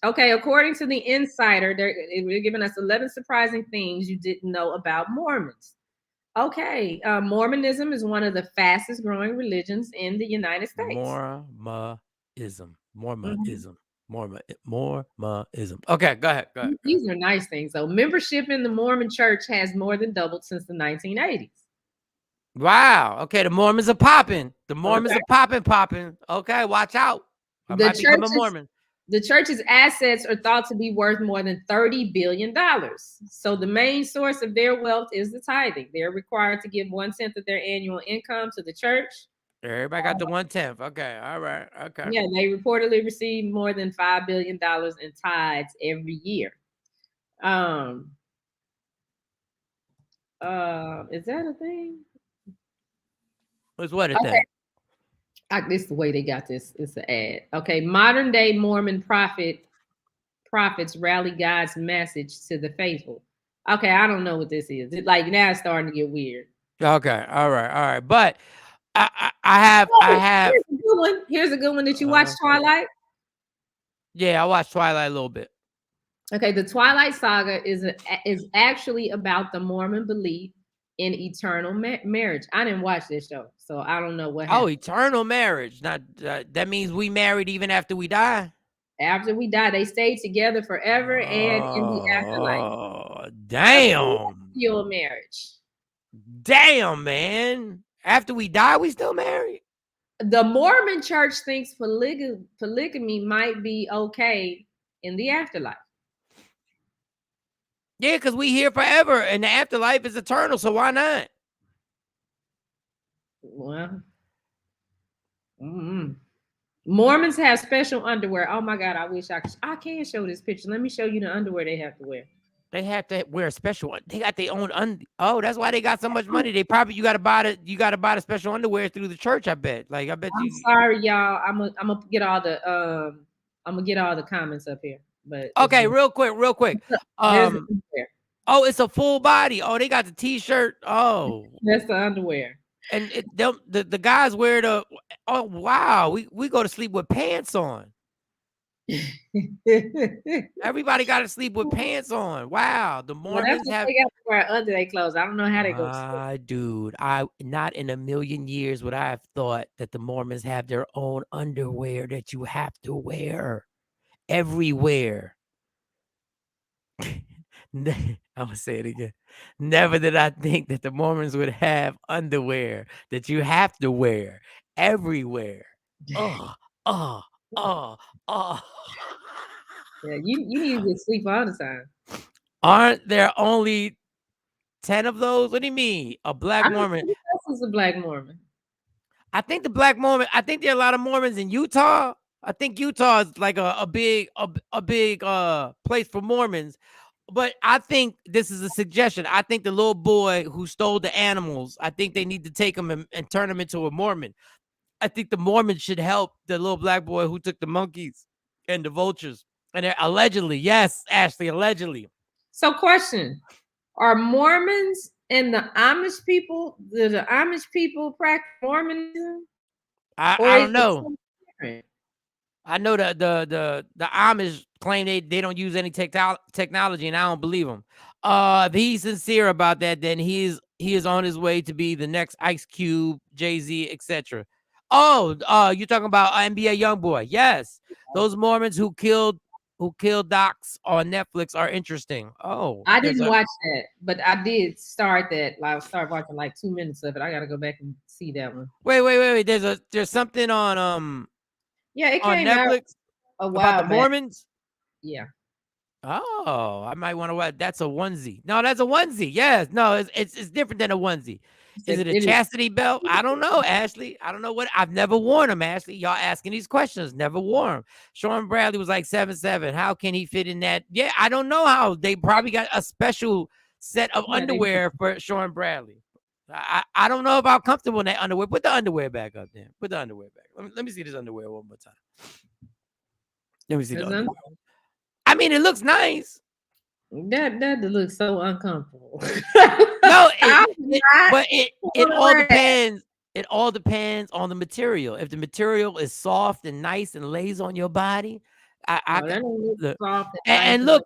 Okay, according to the Insider, they're giving us 11 surprising things you didn't know about Mormons. Okay, Mormonism is one of the fastest growing religions in the United States. Mormonism. Okay, go ahead. These are nice things, though. Membership in the Mormon Church has more than doubled since the 1980s. Wow. Okay, the Mormons are popping. Are popping. Okay, watch out. I might become a Mormon. The church's assets are thought to be worth more than $30 billion. So the main source of their wealth is the tithing. They're required to give 1/10 of their annual income to the church. Everybody got the 1/10. Okay, all right. Okay. Yeah, they reportedly receive more than $5 billion in tithes every year. Is that a thing? What's what a thing? This is the way they got this. It's an ad. Okay, modern day Mormon prophets rally God's message to the faithful. Okay, I don't know what this is. Like now it's starting to get weird. Okay, all right. But I have. Here's a good one. Did you watch Twilight? Yeah, I watched Twilight a little bit. Okay, the Twilight Saga is actually about the Mormon belief in eternal marriage. I didn't watch this show, so I don't know what happened. Oh, eternal marriage. Not that means we married even after we die. After we die, they stay together forever and in the afterlife. Oh, damn. Your marriage. Damn, man. After we die, we still married. The Mormon Church thinks polygamy might be okay in the afterlife. Yeah, because we here forever and the afterlife is eternal. So why not? Well, Mormons have special underwear. Oh my God, I wish I can show this picture. Let me show you the underwear they have to wear. They have to wear a special one. They got their own oh, that's why they got so much money. They probably you gotta buy the special underwear through the church, I bet. Like I bet I'm you sorry, y'all. I'm gonna get all the comments up here. But okay, real quick. there's the underwear. Oh, it's a full body. Oh, they got the t-shirt. Oh. That's the underwear. And the guys wear the oh wow, we go to sleep with pants on. Everybody got to sleep with pants on. Wow, the Mormons have. They got to wear under their clothes. I don't know how they go. Dude, I not in a million years would I have thought that the Mormons have their own underwear that you have to wear everywhere. I'm gonna say it again. Never did I think that the Mormons would have underwear that you have to wear everywhere. Oh. Yeah, you need to sleep all the time. Aren't there only 10 of those? What do you mean? A black Mormon? Who else is a black Mormon? I think there are a lot of Mormons in Utah. I think Utah is like a big place for Mormons. But I think this is a suggestion. I think the little boy who stole the animals, I think they need to take him and turn him into a Mormon. I think the Mormons should help the little black boy who took the monkeys and the vultures. And they're allegedly, yes, Ashley, allegedly. So question, are Mormons and the Amish people, do the Amish people practice Mormonism? I don't know. I know that the Amish claim they don't use any technology, and I don't believe them. If he's sincere about that, then he is on his way to be the next Ice Cube, Jay-Z, etc. Oh, you're talking about NBA YoungBoy. Yes, those Mormons who killed docs on Netflix are interesting. Oh, I didn't watch that, but I did start that. I started watching like 2 minutes of it. I gotta go back and see that one. Wait. There's something on yeah, it on came Netflix out a while about the Mormons. Yeah. Oh, I might want to watch. That's a onesie. No, that's a onesie. Yes. No, it's different than a onesie. Is it a chastity belt? I don't know, Ashley. I don't know what. I've never worn them, Ashley. Y'all asking these questions. Never worn them. Shawn Bradley was like 7'7". How can he fit in that? Yeah, I don't know how. They probably got a special set of underwear for Shawn Bradley. I don't know about comfortable in that underwear. Put the underwear back up there. Put the underwear back. Let me see this underwear one more time. Let me see the underwear. I mean, it looks nice. That looks so uncomfortable. No, but it all depends. It all depends on the material. If the material is soft and nice and lays on your body, look,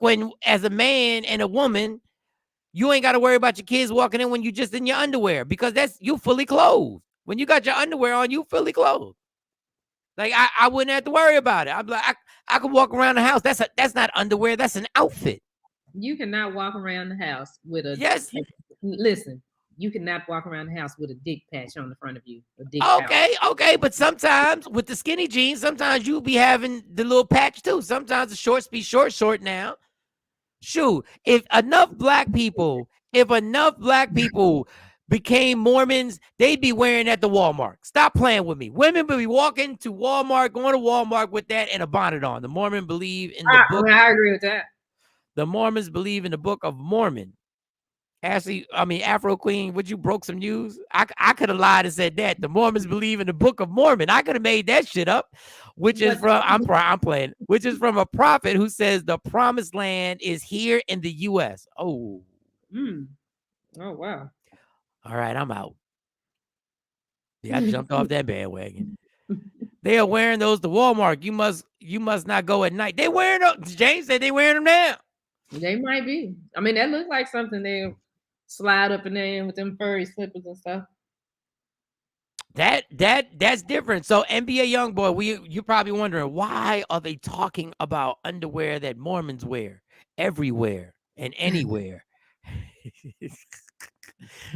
when as a man and a woman, you ain't got to worry about your kids walking in when you just in your underwear, because you fully clothed. When you got your underwear on, you fully clothed. Like I wouldn't have to worry about it. I'm like I could walk around the house. That's not underwear. That's an outfit. You cannot walk around the house with a yes. Listen, you cannot walk around the house with a dick patch on the front of you. Okay, but sometimes with the skinny jeans, sometimes you be having the little patch too. Sometimes the shorts be short now. Shoot, if enough black people became Mormons, they'd be wearing at the Walmart. Stop playing with me. Women will be walking to Walmart, going to Walmart with that and a bonnet on. The Mormons believe in the book. I agree with that. The Mormons believe in the Book of Mormon. Ashley, Afro Queen, would you broke some news? I could have lied and said that. The Mormons believe in the Book of Mormon. I could have made that shit up, which is from, I'm playing, which is from a prophet who says the promised land is here in the U.S. Oh. Oh, wow. All right, I'm out. Yeah, I jumped off that bandwagon. They are wearing those to Walmart. You must not go at night. They wearing them. James said they wearing them now. They might be. I mean, that looks like something they slide up and in with them furry slippers and stuff. That's different. So NBA YoungBoy, you're probably wondering, why are they talking about underwear that Mormons wear everywhere and anywhere?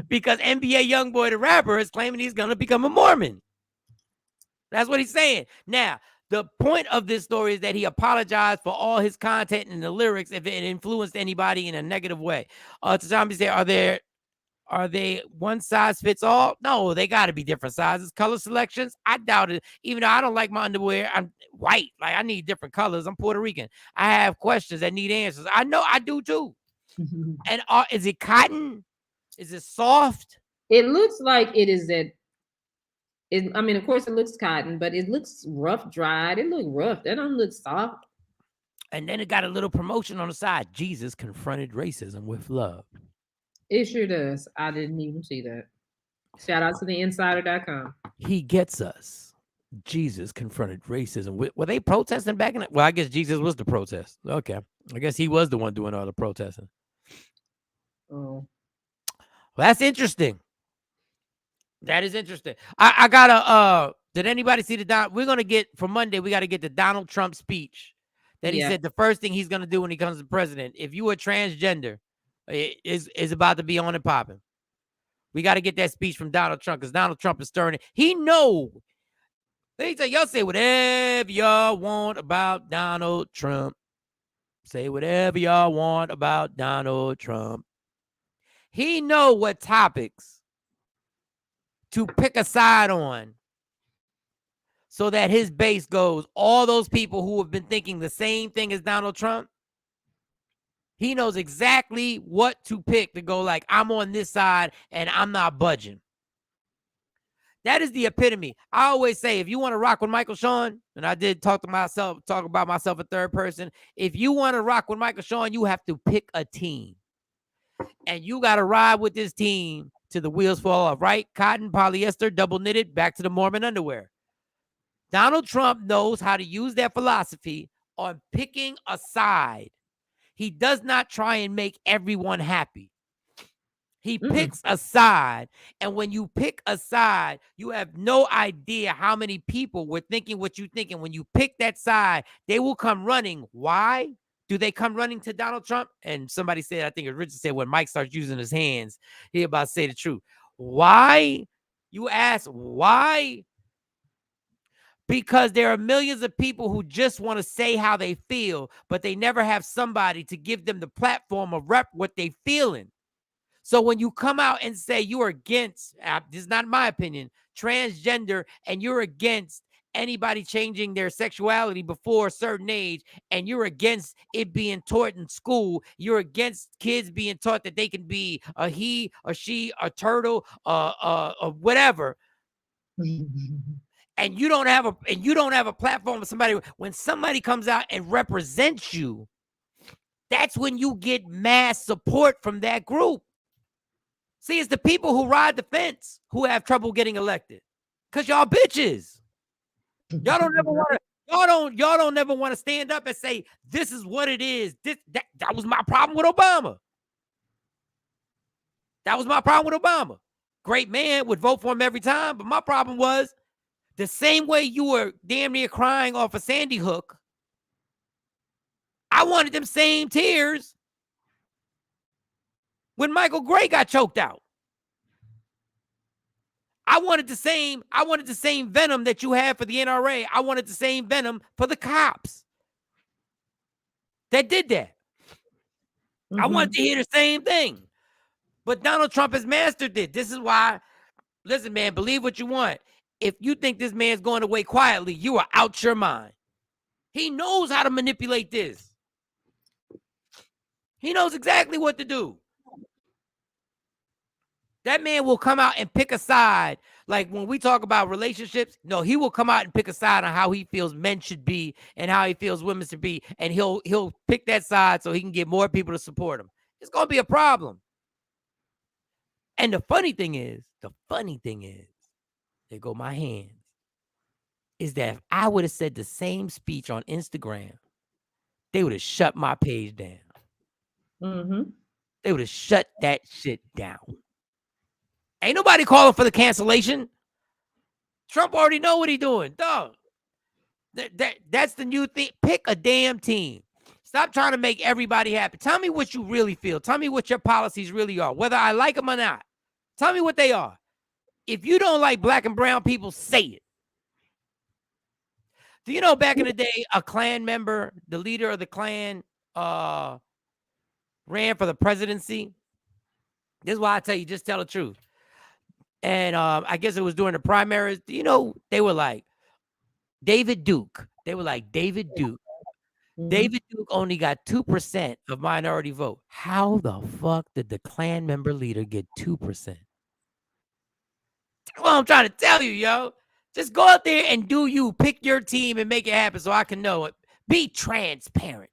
Because NBA YoungBoy, the rapper, is claiming he's gonna become a Mormon. That's what he's saying. Now, the point of this story is that he apologized for all his content and the lyrics if it influenced anybody in a negative way. To Tommy say, are Are they one size fits all? No, they got to be different sizes. Color selections, I doubt it. Even though I don't like my underwear, I'm white. Like, I need different colors. I'm Puerto Rican. I have questions that need answers. I know I do too. And is it cotton? Is it soft? It looks like it is that. I mean, of course, it looks cotton, but it looks rough, dried. It looks rough. That don't look soft. And then it got a little promotion on the side. Jesus confronted racism with love. It sure does. I didn't even see that. Shout out to the insider.com. He gets us. Jesus confronted racism. Were they protesting back in it? Well, I guess Jesus was the protest. Okay. I guess he was the one doing all the protesting. Oh. Well, that's interesting. That is interesting. I gotta did anybody see we're gonna get for Monday, we gotta get the Donald Trump speech that he said the first thing he's gonna do when he comes to president. If you are transgender, is about to be on and popping. We got to get that speech from Donald Trump because Donald Trump is stirring it. He know. They say, y'all say whatever y'all want about Donald Trump. Say whatever y'all want about Donald Trump. He know what topics to pick a side on so that his base goes, all those people who have been thinking the same thing as Donald Trump, he knows exactly what to pick to go like, I'm on this side and I'm not budging. That is the epitome. I always say, if you want to rock with Michael Shawn, and I did talk about myself in third person. If you want to rock with Michael Shawn, you have to pick a team. And you got to ride with this team till the wheels fall off, right? Cotton, polyester, double knitted, back to the Mormon underwear. Donald Trump knows how to use that philosophy on picking a side. He does not try and make everyone happy. He picks a side, and when you pick a side, you have no idea how many people were thinking what you think, and when you pick that side, they will come running. Why do they come running to Donald Trump? And somebody said, I think it Richard said, when Mike starts using his hands, he about to say the truth. Why? You ask why? Because there are millions of people who just want to say how they feel, but they never have somebody to give them the platform of rep what they feeling. So when you come out and say you are against, this is not my opinion, transgender, and you're against anybody changing their sexuality before a certain age, and you're against it being taught in school, you're against kids being taught that they can be a he, a she, a turtle, whatever. And you don't have a platform with somebody. When somebody comes out and represents you, that's when you get mass support from that group. See, it's the people who ride the fence who have trouble getting elected. Cause y'all bitches. Y'all don't ever want to, y'all don't ever want to stand up and say, this is what it is. That was my problem with Obama. That was my problem with Obama. Great man, would vote for him every time. But my problem was the same way you were damn near crying off of Sandy Hook. I wanted them same tears when Michael Gray got choked out. I wanted the same venom that you had for the NRA. I wanted the same venom for the cops that did that. I wanted to hear the same thing. But Donald Trump has mastered it. This is why, listen, man, believe what you want. If you think this man's going away quietly, you are out your mind. He knows how to manipulate this. He knows exactly what to do. That man will come out and pick a side. Like when we talk about relationships, no, he will come out and pick a side on how he feels men should be and how he feels women should be. And he'll pick that side so he can get more people to support him. It's going to be a problem. And the funny thing is, there go my hands, is that if I would have said the same speech on Instagram, they would have shut my page down. They would have shut that shit down. Ain't nobody calling for the cancellation. Trump already know what he doing. Dog. That's the new thing. Pick a damn team. Stop trying to make everybody happy. Tell me what you really feel. Tell me what your policies really are, whether I like them or not. Tell me what they are. If you don't like black and brown people, say it. Do you know back in the day, a Klan member, the leader of the Klan, ran for the presidency? This is why I tell you, just tell the truth. And I guess it was during the primaries. You know, they were like David Duke. They were like David Duke. David Duke only got 2% of minority vote. How the fuck did the Klan member leader get 2%? Well, I'm trying to tell you, yo. Just go out there and do you. Pick your team and make it happen so I can know it. Be transparent.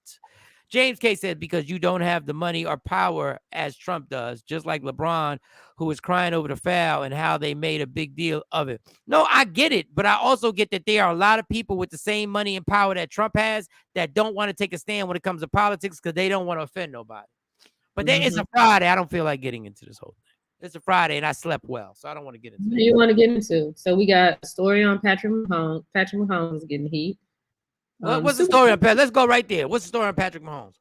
James K said, because you don't have the money or power as Trump does, just like LeBron, who was crying over the foul and how they made a big deal of it. No, I get it, but I also get that there are a lot of people with the same money and power that Trump has that don't want to take a stand when it comes to politics because they don't want to offend nobody. But it's a Friday. I don't feel like getting into this whole thing. It's a Friday and I slept well, so I don't want to get into it. What do you want to get into? So we got a story on Patrick Mahomes. Patrick Mahomes is getting heat. What's the story on Patrick? Let's go right there. What's the story on Patrick Mahomes?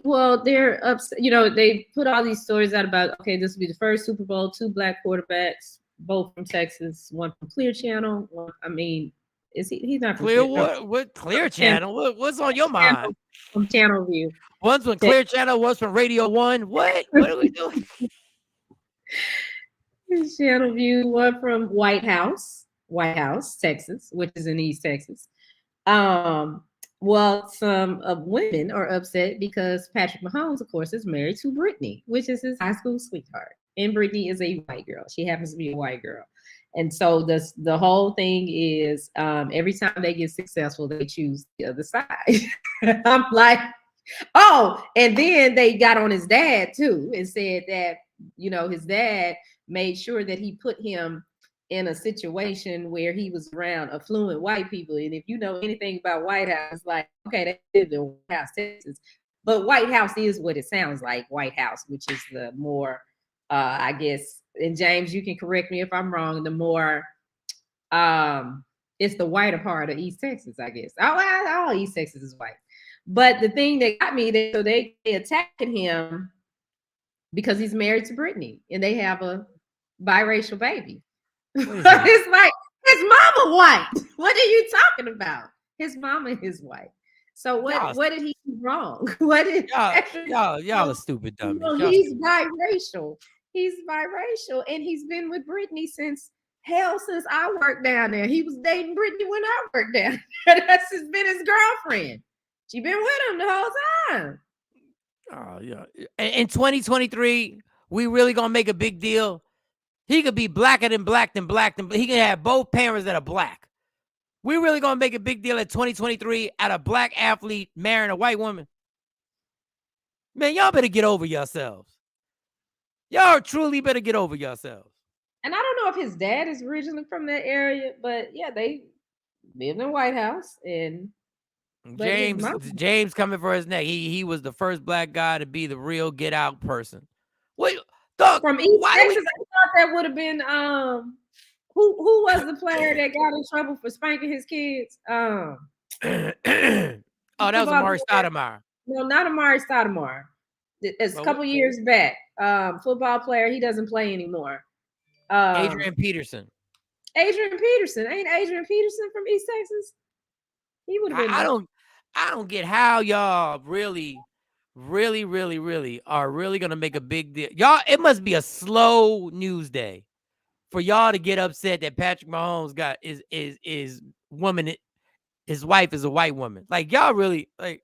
Well, they're upset. You know, they put all these stories out about, okay, this will be the first Super Bowl, 2 black quarterbacks, both from Texas, one from Clear Channel. One, I mean, he's not from Clear what Clear Channel? What's on your mind? From Channel View. One's from Clear Channel, one's from Radio 1. What are we doing? Channel View, one from White House, Texas, which is in East Texas. Well, some women are upset because Patrick Mahomes, of course, is married to Brittany, which is his high school sweetheart. And Brittany is a white girl. She happens to be a white girl. And so the whole thing is every time they get successful, they choose the other side. I'm like, oh, and then they got on his dad too and said that, you know, his dad made sure that he put him in a situation where he was around affluent white people. And if you know anything about White House, like, okay, they live in White House, Texas, but White House is what it sounds like, White House, which is the more, I guess, and James, you can correct me if I'm wrong, the more, it's the whiter part of East Texas, I guess. All East Texas is white. But the thing that got me, so they attacking him because he's married to Brittany and they have a biracial baby. It's like, his mama white. What are you talking about? His mama is white. So what did he do wrong? What did y'all are stupid dummies. You know, he's biracial. He's biracial, and he's been with Brittany since I worked down there. He was dating Brittany when I worked down there. That's been his girlfriend. She been with him the whole time. Oh yeah. In 2023, we really gonna make a big deal. He could be blacker than black than black than he can have both parents that are black. We really gonna make a big deal at 2023 at a black athlete marrying a white woman. Man, y'all better get over yourselves. Y'all truly better get over yourselves. And I don't know if his dad is originally from that area, but yeah, they lived in White House. And James coming for his neck. He was the first black guy to be the real get out person. Wait, dog, from East Texas, I thought that would have been who was the player that got in trouble for spanking his kids? Oh, that was Amari Stoudemire. No, not Amari Stoudemire. It's a couple years back. Football player. He doesn't play anymore. Adrian Peterson. Adrian Peterson. Ain't Adrian Peterson from East Texas? He would have been. I don't get how y'all really are really gonna make a big deal. Y'all, it must be a slow news day for y'all to get upset that Patrick Mahomes got is woman. His wife is a white woman. Like y'all really like.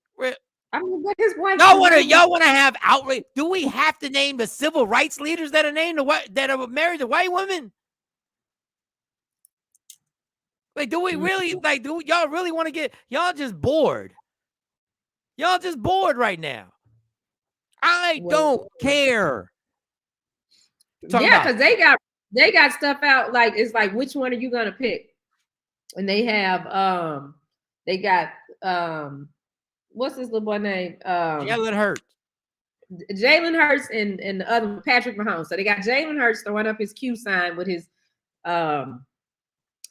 I mean, but his wife. Y'all want to have outrage? Do we have to name the civil rights leaders that are named that are married to white women? Like, do we really do y'all really want to get y'all just bored? Y'all just bored right now. I don't care. Yeah, because they got stuff out. Like, it's like, which one are you gonna pick? And they have they got what's this little boy name? Jalen Hurts. Jalen Hurts and the other Patrick Mahomes. So they got Jalen Hurts throwing up his Q sign with his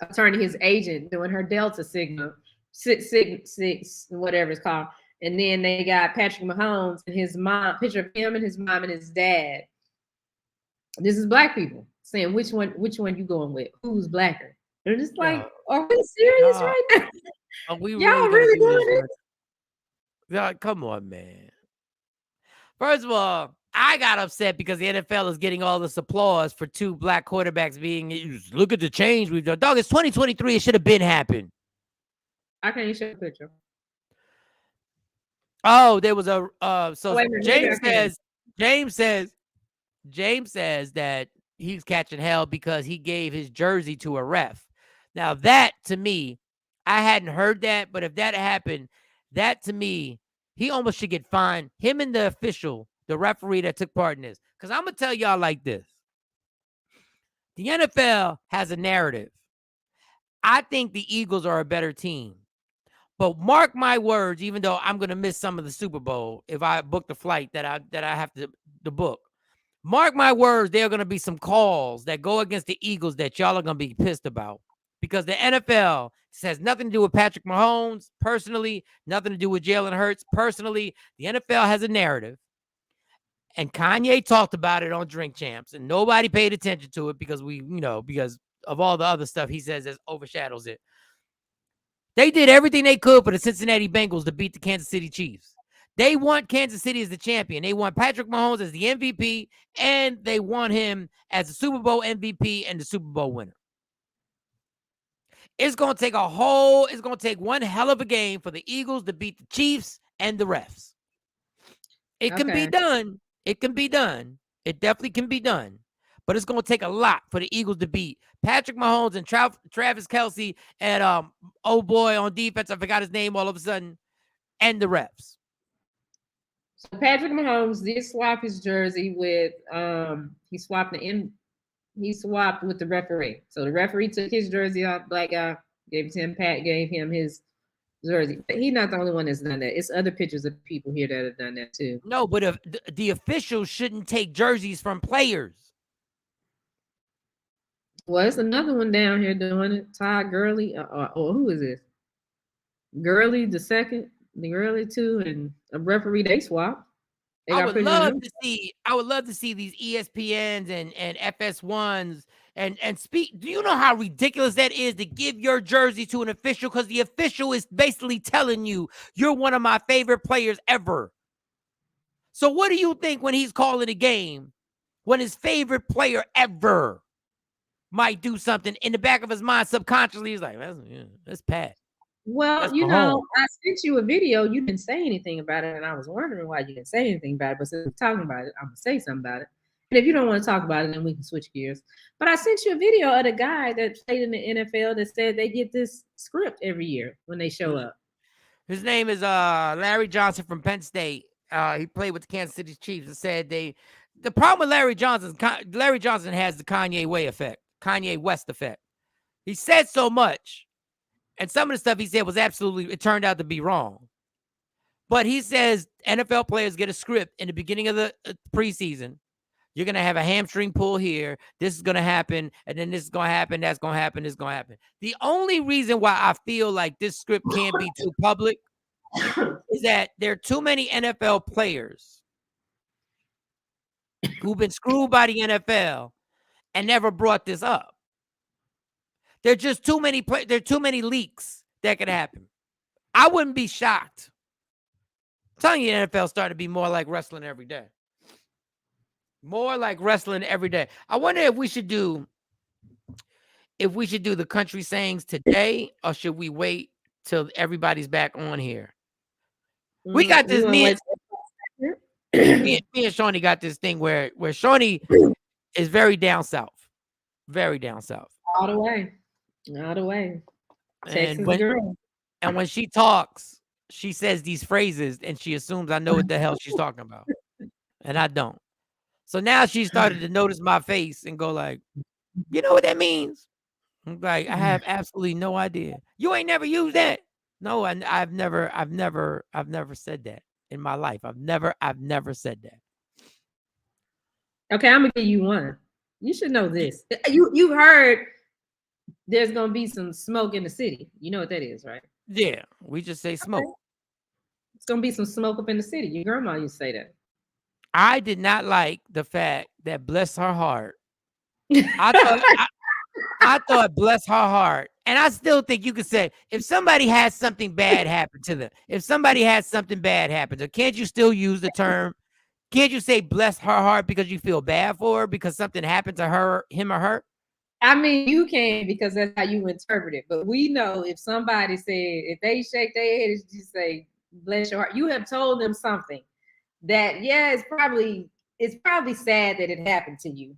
attorney, his agent, doing her Delta signal, six, whatever it's called. And then they got Patrick Mahomes and his mom, picture of him and his mom and his dad. This is black people saying which one you going with? Who's blacker? They're just like, are we serious right now? Are we y'all really doing it? Yeah, come on, man. First of all, I got upset because the NFL is getting all this applause for 2 black quarterbacks being. Look at the change we've done. Dog, it's 2023. It should have been happened. I can't show a picture. Oh, there was a. So Wait a minute, James says that he's catching hell because he gave his jersey to a ref. Now that to me, I hadn't heard that, but if that happened, that to me, he almost should get fined. Him and the official, the referee that took part in this. Because I'm going to tell y'all like this. The NFL has a narrative. I think the Eagles are a better team. But mark my words, even though I'm going to miss some of the Super Bowl if I book the flight that I have to book. Mark my words, there are going to be some calls that go against the Eagles that y'all are going to be pissed about. Because the NFL has nothing to do with Patrick Mahomes personally, nothing to do with Jalen Hurts personally. The NFL has a narrative. And Kanye talked about it on Drink Champs, and nobody paid attention to it because because of all the other stuff he says that overshadows it. They did everything they could for the Cincinnati Bengals to beat the Kansas City Chiefs. They want Kansas City as the champion. They want Patrick Mahomes as the MVP, and they want him as the Super Bowl MVP and the Super Bowl winner. It's going to take one hell of a game for the Eagles to beat the Chiefs and the refs. It can be done. It can be done. It definitely can be done. But it's going to take a lot for the Eagles to beat Patrick Mahomes and Travis Kelce and old boy on defense, I forgot his name all of a sudden, and the refs. So Patrick Mahomes did swap his jersey with he swapped with the referee. So the referee took his jersey off, black guy, gave him his jersey. But he's not the only one that's done that. It's other pictures of people here that have done that too. No, but if the officials shouldn't take jerseys from players. Well, it's another one down here doing it. Todd Gurley, or who is this? Gurley the second, the Gurley 2, and a referee they swapped. I would love to see these ESPNs and FS1s and speak. Do you know how ridiculous that is to give your jersey to an official? Because the official is basically telling you you're one of my favorite players ever. So what do you think when he's calling a game, when his favorite player ever might do something in the back of his mind subconsciously? He's like, that's Pat. Well, That's I Mahomes. sent you a video. You didn't say anything about it, and I was wondering why you didn't say anything about it. But since we're talking about it, I'm gonna say something about it. And if you don't want to talk about it, then we can switch gears. But I sent you a video of the guy that played in the NFL that said they get this script every year when they show up. His name is Larry Johnson from Penn State. He played with the Kansas City Chiefs and said the problem with Larry Johnson has the Kanye West effect. He said so much. And some of the stuff he said was it turned out to be wrong. But he says NFL players get a script in the beginning of the preseason. You're going to have a hamstring pull here. This is going to happen. And then this is going to happen. That's going to happen. This is going to happen. The only reason why I feel like this script can't be too public is that there are too many NFL players who've been screwed by the NFL and never brought this up. There's just too many there are too many leaks that could happen. I wouldn't be shocked. I'm telling you, the NFL starting to be more like wrestling every day. More like wrestling every day. I wonder if we should do the country sayings today, or should we wait till everybody's back on here? We got this. Me and Shawnee got this thing where Shawnee is very down south. Very down south. All the way. And when she talks, she says these phrases and she assumes I know what the hell she's talking about. And I don't. So now she started to notice my face and go like, you know what that means? I'm like, I have absolutely no idea. You ain't never used that. No, I've never said that in my life. I've never said that. Okay, I'm gonna give you one. You should know this. You heard there's gonna be some smoke in the city. You know what that is, right? Yeah, we just say smoke. It's gonna be some smoke up in the city. Your grandma used to say that. I did not like the fact that, bless her heart. I thought bless her heart. And I still think you could say, if somebody has something bad happen to them, can't you still use the term, Can't you say bless her heart because you feel bad for her because something happened to her, him or her? I mean, you can because that's how you interpret it. But we know if somebody said, if they shake their head and just say, bless your heart, you have told them something that, yeah, it's probably sad that it happened to you.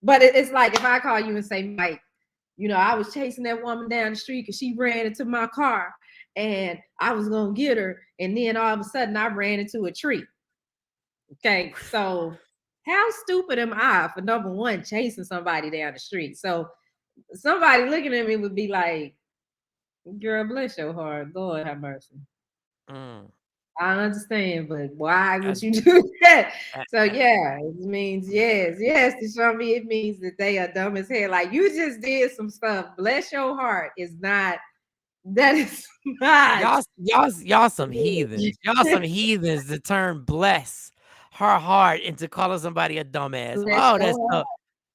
But it's like if I call you and say, Mike, I was chasing that woman down the street because she ran into my car and I was going to get her. And then all of a sudden I ran into a tree. Okay, so how stupid am I for number one chasing somebody down the street? So somebody looking at me would be like, "Girl, bless your heart, Lord have mercy." I understand, but why would you do that? So yeah, it means yes, to show me it means that they are dumb as hell. Like you just did some stuff. Bless your heart is not. That is not. Y'all some heathens. Y'all some heathens to turn bless her heart into calling somebody a dumbass.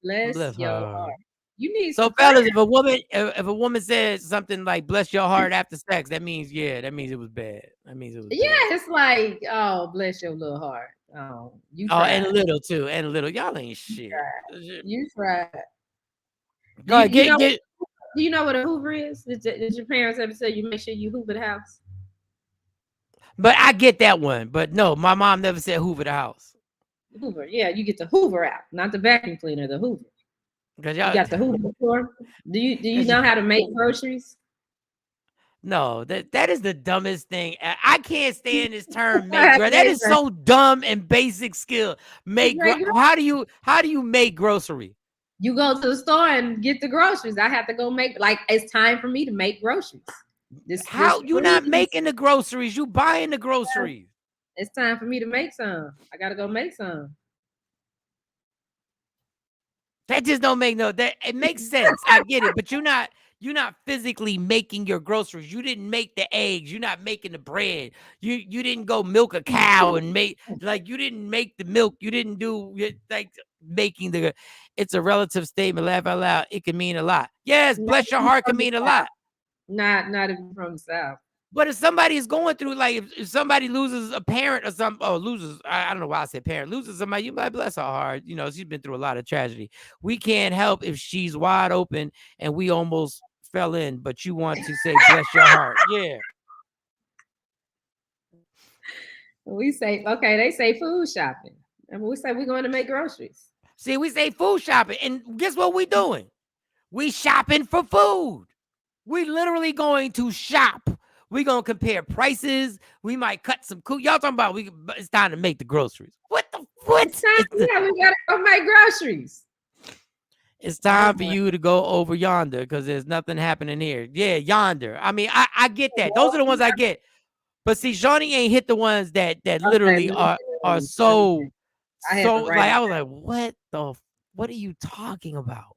Bless your heart. You need so some fellas, if a woman says something like bless your heart after sex, that means it was bad. That means it was bad. It's like, oh, bless your little heart. Oh, you tried. And a little too, and a little. Y'all ain't shit. You tried. Do you know what a Hoover is? Did your parents ever tell you make sure you Hoover the house? But I get that one. But no, my mom never said Hoover the house. Hoover, yeah, you get the Hoover out, not the vacuum cleaner, the Hoover. Because you got the Hoover before. Do you know how to make groceries? No, that is the dumbest thing. I can't stand this term make. That is so dumb and basic skill. How do you make grocery? You go to the store and get the groceries. I have to go make it's time for me to make groceries. You not making the groceries? You buying the groceries? It's time for me to make some. I gotta go make some. That just don't make it makes sense. I get it, but you're not physically making your groceries. You didn't make the eggs. You're not making the bread. You didn't go milk a cow and you didn't make the milk. You didn't do making the. It's a relative statement. Laugh out loud. It can mean a lot. Yes, bless your heart can mean a lot. Not if you're from the South. But if somebody is going through, if somebody loses a parent or something, I don't know why I said parent, loses somebody, you might bless her heart. She's been through a lot of tragedy. We can't help if she's wide open and we almost fell in, but you want to say bless your heart. Yeah. We say, okay, they say food shopping. And we say we're going to make groceries. See, we say food shopping. And guess what we doing? We shopping for food. We literally going to shop. We're going to compare prices. We might cut some cool. Y'all talking about it's time to make the groceries. What? We got to go make groceries. It's time for you to go over yonder because there's nothing happening here. Yeah, yonder. I mean, I get that. Those are the ones I get. But see, Shawnee ain't hit the ones that literally are so I was like, what are you talking about?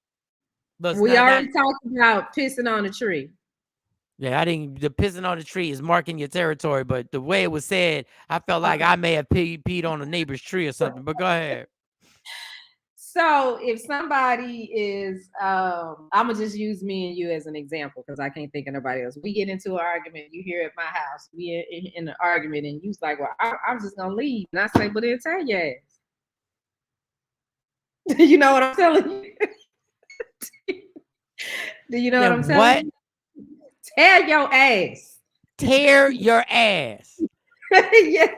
We already talked about pissing on a tree. Yeah, the pissing on the tree is marking your territory, but the way it was said, I felt like I may have peed on a neighbor's tree or something, but go ahead. So if somebody is, I'm going to just use me and you as an example because I can't think of nobody else. We get into an argument, you hear at my house, we in an argument and you's like, well, I'm just going to leave. And I say, but then tell your ass. You know what I'm telling you? Do you know what I'm telling you? Tear your ass. Tear your ass. Yes.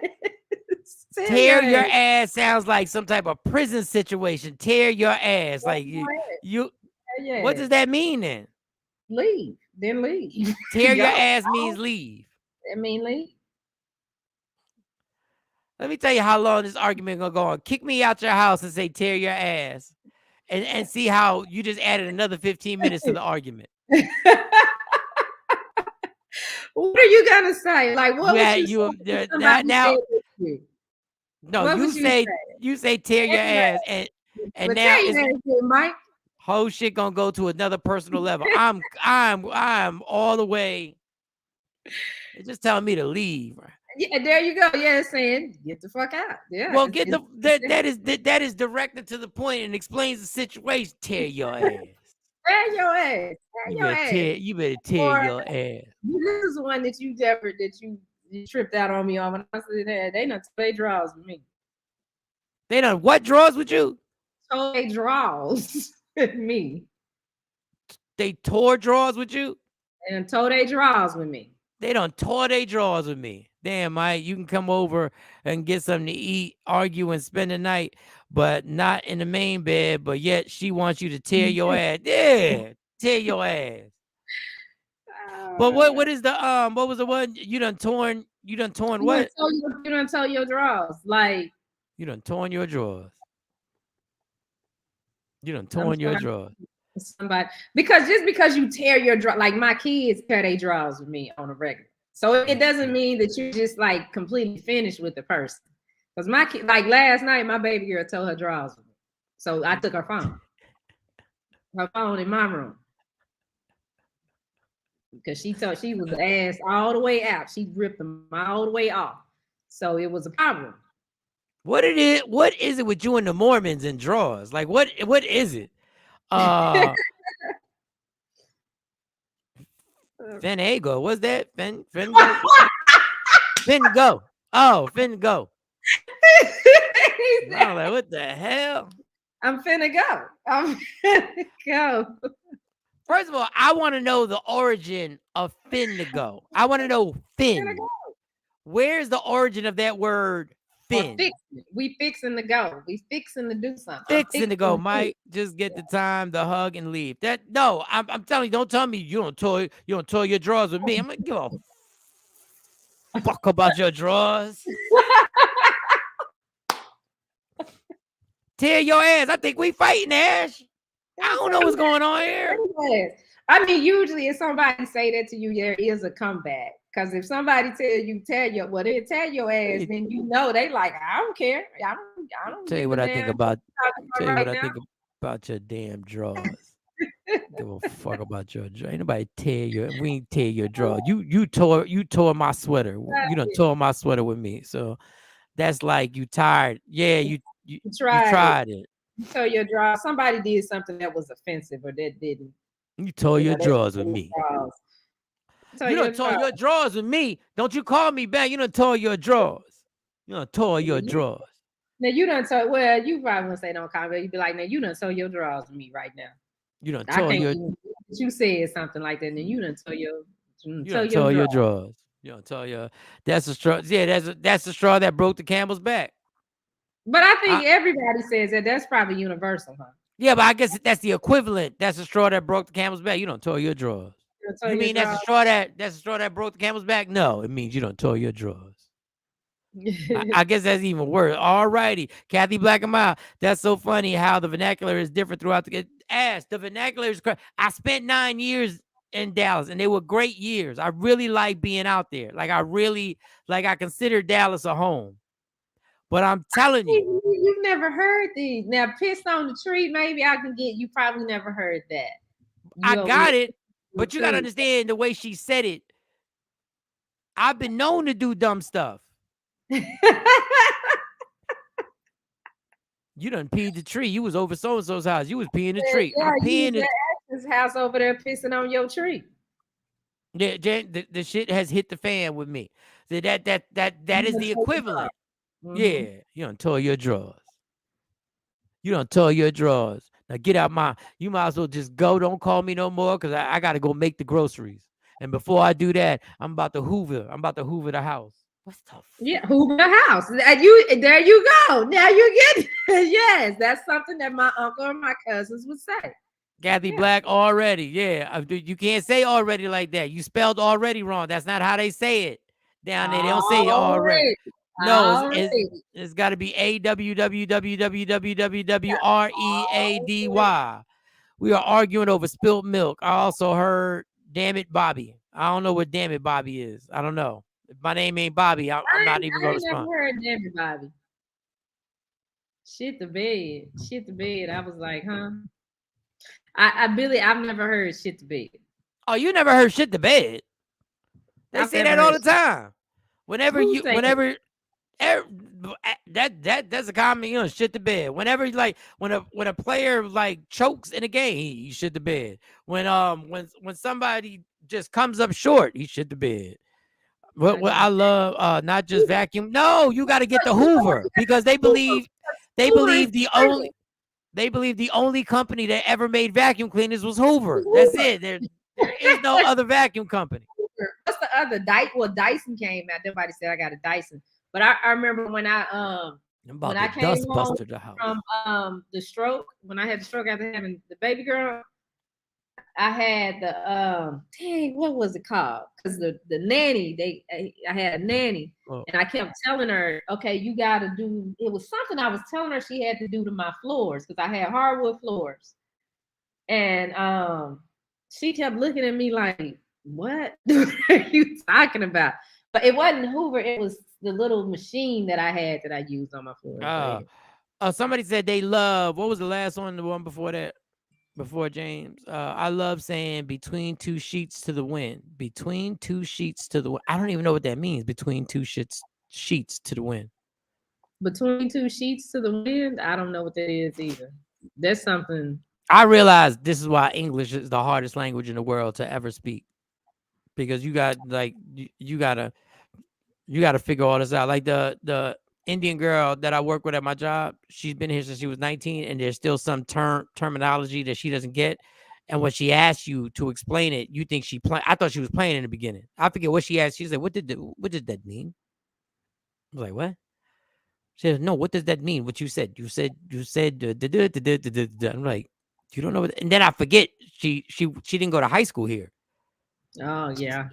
Tear your ass sounds like some type of prison situation. Tear your ass. Like you what does that mean then? Leave. Then leave. Tear your ass means leave. It mean leave. Let me tell you how long this argument gonna go on. Kick me out your house and say tear your ass. And see how you just added another 15 minutes to the argument. What are you gonna say? Like what would you say? No, you say tear your ass and now it's Mike. Whole shit gonna go to another personal level. I'm all the way. It's just telling me to leave. Yeah, there you go. Yeah, saying get the fuck out. Yeah. Well, that is directed to the point and explains the situation. Tear your ass. Tear your ass. You better tear your ass. This is one that you tripped out on me on when I said that they not play draws with me. They done what drawers with you? Tore they drawers with me. They tore drawers with you? And tore they drawers with me. They done tore they drawers with me. Damn, Mike, you can come over and get something to eat, argue, and spend the night, but not in the main bed. But yet she wants you to tear your ass. Yeah, tear your ass. But what is the what was the one you done torn? You done torn what? You done tore your drawers. Like you done torn your drawers. You done torn your drawers. Somebody because you tear your draw, like my kids tear their drawers with me on a regular. So it doesn't mean that you're just like completely finished with the person. Because my kid, like last night, my baby girl tore her drawers with me. So I took her phone in my room. Because she thought she was ass all the way out. She ripped them all the way off. So it was a problem. What is it with you and the Mormons and drawers? Like what is it? Fenego, what's that? Fingo? Fingo. Oh, Fingo. I'm like, what the hell? I'm finna go. I'm finna go. First of all, I want to know the origin of Finnego. I want to know fin. Where's the origin of that word fin? We fixing to go. We fixing to do something. Fixing to go, Mike. Just get the time to hug and leave. I'm telling you, don't tell me you don't toy your drawers with me. I'm gonna give a fuck about your drawers. Tear your ass. I think we fighting, Ash. I don't know what's going on here. I mean, usually if somebody say that to you, there is a comeback. Because if somebody they tell your ass, then you know they like, I don't care. I don't tell you what I think about. Tell you what I think about your damn drawers. Give a fuck about your drawers. Ain't nobody we ain't tear your drawers. You tore my sweater. You done tore my sweater with me. So that's like you tired. Yeah, you tried it. You tore your drawers. Somebody did something that was offensive or that didn't. You tore your drawers with me. You done tore your drawers with me. Don't you call me back. You done tore your drawers. You done tore your drawers. Now you done tore, well, you probably wouldn't say don't call me. You'd be like, now you done tore your drawers with me right now. You done tore your you said something like that, and then you done tore your drawers. You done tore your that's the straw. Yeah, that's the straw that broke the camel's back. But I think everybody says that. That's probably universal, huh? Yeah, but I guess that's the equivalent. That's the straw that broke the camel's back. You don't tore your drawers. You mean that's the straw that broke the camel's back? No, it means you don't tore your drawers. I guess that's even worse. All righty, Kathy Black and Mild. That's so funny how the vernacular is different throughout the ass. The vernacular is crazy. I spent 9 years in Dallas, and they were great years. I really like being out there. I consider Dallas a home. But I'm telling you, you've never heard these. Now, pissed on the tree, maybe I can get. You probably never heard that. I got it, but you gotta understand the way she said it. I've been known to do dumb stuff. You done peed the tree. You was over so and so's house. You was peeing the tree. Yeah, I'm peeing his house over there, pissing on your tree. Yeah, the shit has hit the fan with me. So that is the equivalent. Mm-hmm. Yeah, you done tore your drawers. You done tore your drawers. Now get out you might as well just go. Don't call me no more because I got to go make the groceries. And before I do that, I'm about to hoover the house. What's tough? Yeah, hoover the house. There you go. Now you get it. Yes, that's something that my uncle and my cousins would say. Kathy Black already. Yeah, you can't say already like that. You spelled already wrong. That's not how they say it down there. They don't say already. No, it's got to be AWWWWWWREADY. We are arguing over spilt milk. I also heard, damn it, Bobby. I don't know what damn it, Bobby is. I don't know. If my name ain't Bobby, I'm not even going to respond. I never heard damn it, Bobby. Shit the bed. I was like, huh? I've never heard shit the bed. Oh, you never heard shit the bed? They say that all the time. That's a common, shit the bed. Whenever when a player chokes in a game, he shit the bed. When somebody just comes up short, he shit the bed. What I love, not just vacuum. No, you got to get the Hoover because they believe They Hoover believe is the terrible. only they believe the only company that ever made vacuum cleaners was Hoover. That's it. There is no other vacuum company. What's the other Dyson? Well, Dyson came out. Everybody said I got a Dyson, but I remember when I'm about when I to came dust home buster the house. from the stroke, when I had the stroke after having the baby girl, I had the dang, what was it called? Because the nanny, I had a nanny, Oh. and I kept telling her, okay, you got to do. It was something I was telling her she had to do to my floors because I had hardwood floors, and she kept looking at me like, what are you talking about? But it wasn't Hoover. It was the little machine that I had that I used on my floors. Somebody said they love. What was the last one? The one before that? Before James, I love saying between two sheets to the wind. Between two sheets to the wind. I don't even know what that means. Between two sheets to the wind. Between two sheets to the wind. I don't know what that is either. That's something. I realize this is why English is the hardest language in the world to ever speak, because you got like you gotta figure all this out. Like the Indian girl that I work with at my job, she's been here since she was 19, and there's still some terminology that she doesn't get. And when she asks you to explain it, you think I thought she was playing in the beginning. I forget what she asked. She said, what did that mean? I was like, what? She said, no, what does that mean? What you said? You said, I'm like, you don't know what, and then I forget she didn't go to high school here. Oh yeah.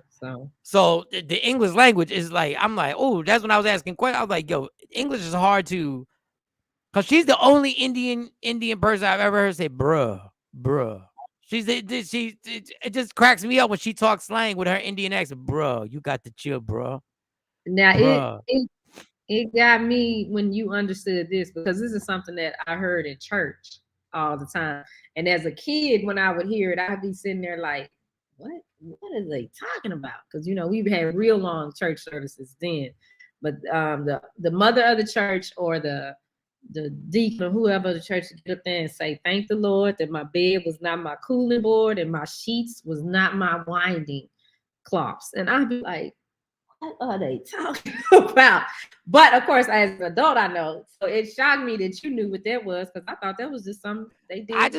So the English language is like, I'm like, oh, that's when I was asking questions. I was like, yo, English is hard to, because she's the only Indian person I've ever heard say bruh. It just cracks me up when she talks slang with her Indian accent. Bruh, you got to chill, bruh. Now Bruh. it got me when you understood this, because this is something that I heard in church all the time. And as a kid, when I would hear it, I'd be sitting there like, what are they talking about? Because we've had real long church services then. But the mother of the church or the deacon or whoever the church would get up there and say, thank the Lord that my bed was not my cooling board and my sheets was not my winding cloths. And I'd be like, what are they talking about? But of course, as an adult, I know. So it shocked me that you knew what that was, because I thought that was just something they did. I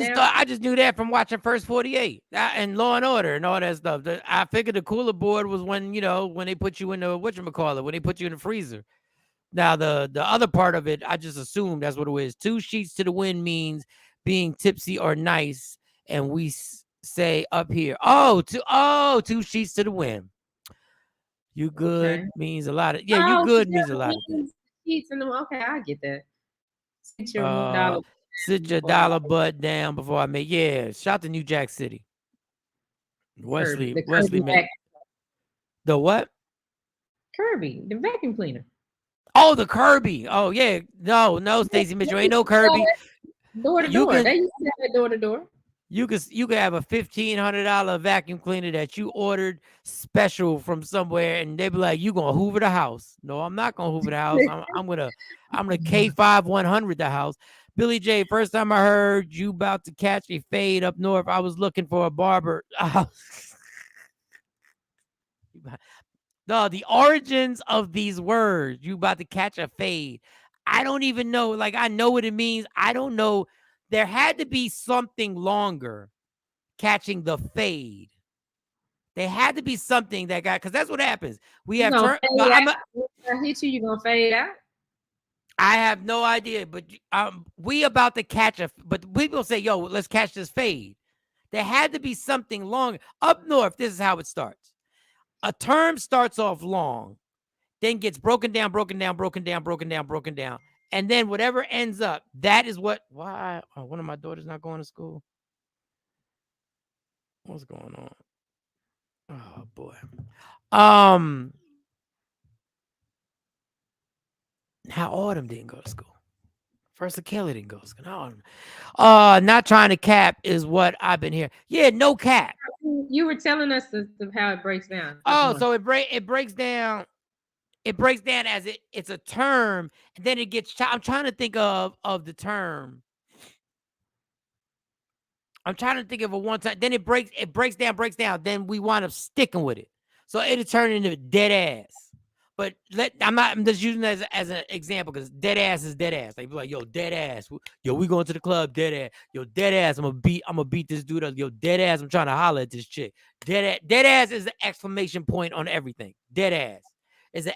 just knew that from watching First 48 and Law and Order and all that stuff. I figured the cooler board was when they put you in the whatchamacallit, when they put you in the freezer. Now the other part of it, I just assumed that's what it was. Two sheets to the wind means being tipsy or nice, and we say up here, two sheets to the wind. You good means a lot of you good means a lot of things. Sheets in the okay, I get that. Sit your dollar butt down before I make shout to New Jack City. Wesley the what? Kirby, the vacuum cleaner. Oh, the Kirby. Oh yeah. No, Stacey Mitchell. Ain't no Kirby. Door to door. They used to have that door to door. You could have a $1,500 vacuum cleaner that you ordered special from somewhere, and they be like, "You gonna Hoover the house?" No, I'm not gonna Hoover the house. I'm gonna K5 100 the house. Billy J. First time I heard you about to catch a fade up north, I was looking for a barber. No, the origins of these words. You about to catch a fade. I don't even know. Like, I know what it means. I don't know. There had to be something longer catching the fade. There had to be something that got, because that's what happens. We have I hit you, you're gonna fade out. I have no idea, but we about to catch but people say, yo, let's catch this fade. There had to be something long. Up north, this is how it starts. A term starts off long, then gets broken down. And then whatever ends up, that is why one of my daughters not going to school. What's going on? Oh boy. Now Autumn didn't go to school. First Kelly didn't go to school. No, not trying to cap is what I've been hearing. Yeah, no cap. You were telling us how it breaks down. So it breaks down. It breaks down as it's a term, and then it gets. I'm trying to think of the term. I'm trying to think of a one time. Then it breaks down. Then we wind up sticking with it. So it'll turn into dead ass. But I'm just using that as an example because dead ass is dead ass. They be like, yo, dead ass. Yo, we going to the club, dead ass. Yo, dead ass. I'm gonna beat this dude up. Yo, dead ass. I'm trying to holler at this chick. Dead ass is the exclamation point on everything. Dead ass.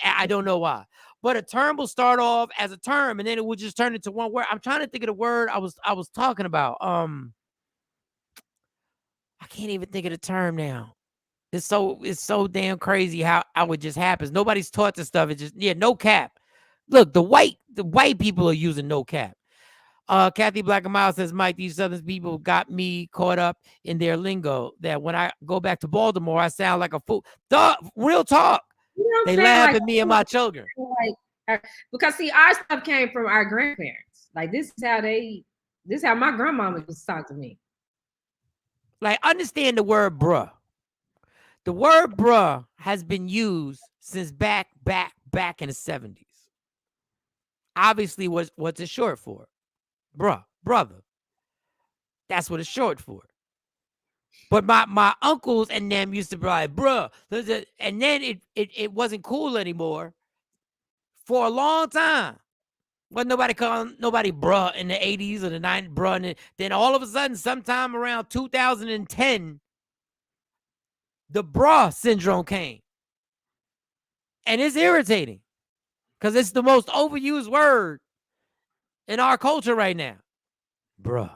I don't know why. But a term will start off as a term and then it will just turn into one word. I'm trying to think of the word I was talking about. I can't even think of the term now. It's so damn crazy how it just happens. Nobody's taught this stuff. It's just, no cap. Look, the white people are using no cap. Kathy Black and Miles says, Mike, these Southern people got me caught up in their lingo that when I go back to Baltimore, I sound like a fool. Real talk. You know they laugh at me and my children. Because see, our stuff came from our grandparents. Like this is how my grandmama used to talk to me. Like, understand the word bruh. The word bruh has been used since back in the 70s. Obviously, what's it short for? Bruh, brother. That's what it's short for. But my uncles and them used to be like, bruh. And then it wasn't cool anymore for a long time. Wasn't nobody calling nobody bruh in the 80s or the 90s, bruh. And then all of a sudden, sometime around 2010, the bruh syndrome came. And it's irritating because it's the most overused word in our culture right now. Bruh.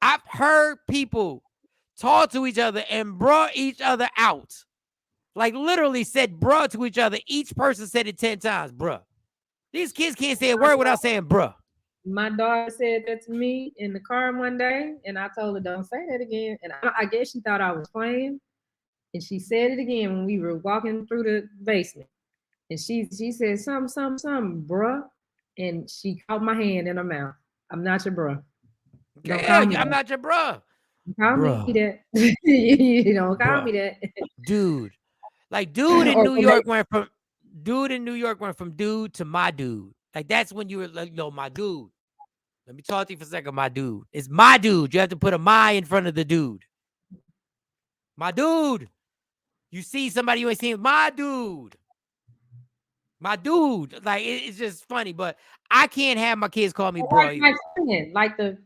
I've heard people talk to each other and bruh each other out. Like literally said bruh to each other. Each person said it 10 times, bruh. These kids can't say a word without saying bruh. My daughter said that to me in the car one day, and I told her, don't say that again. And I guess she thought I was playing. And she said it again when we were walking through the basement. And she said, something, bruh. And she caught my hand in her mouth. I'm not your bruh. I'm not your bruh. Call me that. You don't call me that. Dude. Like dude in New York went from dude to my dude. Like that's when you were like, no, my dude. Let me talk to you for a second, my dude. It's my dude. You have to put a my in front of the dude. My dude. You see somebody you ain't seen, my dude. My dude. Like, it's just funny, but I can't have my kids call me bro. Like my friend, like the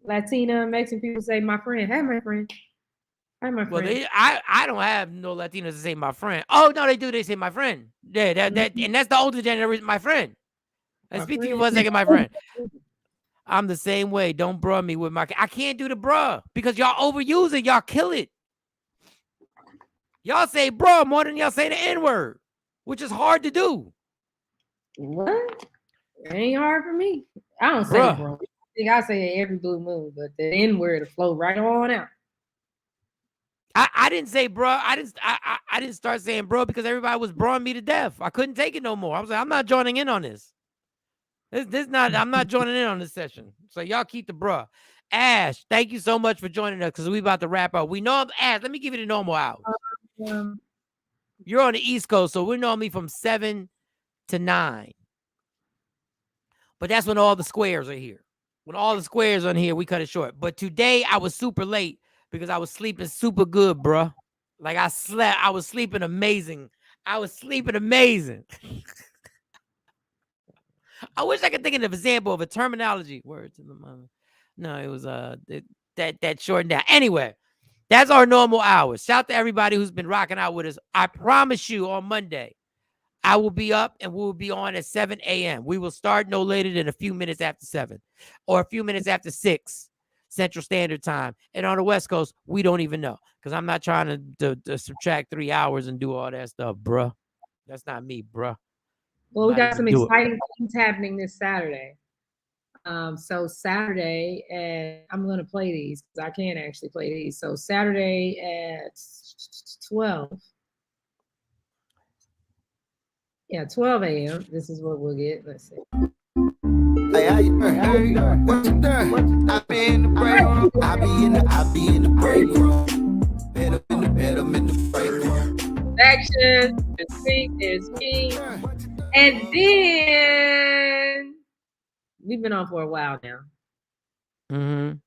Latina Mexican people say, my friend. Hey, my friend. Hey, my friend. Well, I don't have no Latinos to say my friend. Oh, no, they do. They say my friend. Yeah, and that's the older generation, my friend. Let's speak to you for a second, my friend. I'm the same way. Don't bruh me with I can't do the bruh because y'all overuse it. Y'all kill it. Y'all say bruh more than y'all say the N-word, which is hard to do. What? It ain't hard for me. I don't say bro. I think I say it every blue moon, but the N-word to flow right on out. I didn't say bruh. I didn't start saying bruh because everybody was bruhing me to death. I couldn't take it no more. I was like, I'm not joining in on this. I'm not joining in on this session. So y'all keep the bruh. Ash, thank you so much for joining us because we about to wrap up. We know Ash, let me give you the normal hours. You're on the East Coast, so we're normally from 7 to 9. But that's when all the squares are here. When all the squares are on here, we cut it short. But today I was super late because I was sleeping super good, bruh. Like I was sleeping amazing. I wish I could think of an example of a terminology. Words in the mind. No, it was that shortened down. Anyway, that's our normal hours. Shout out to everybody who's been rocking out with us. I promise you on Monday, I will be up and we'll be on at 7 a.m. We will start no later than a few minutes after 7 or a few minutes after 6 Central Standard Time. And on the West Coast, we don't even know because I'm not trying to subtract 3 hours and do all that stuff, bruh. That's not me, bruh. Well, we got some exciting things happening this Saturday. So Saturday, and I'm going to play these because I can't actually play these. So Saturday at 12. Yeah, 12 a.m. This is what we'll get. Let's see. Hey, how you doing? What you doing? I be in the break room. I be in the break room. Better in the break room. Action, there's me. And then we've been on for a while now. Mm-hmm.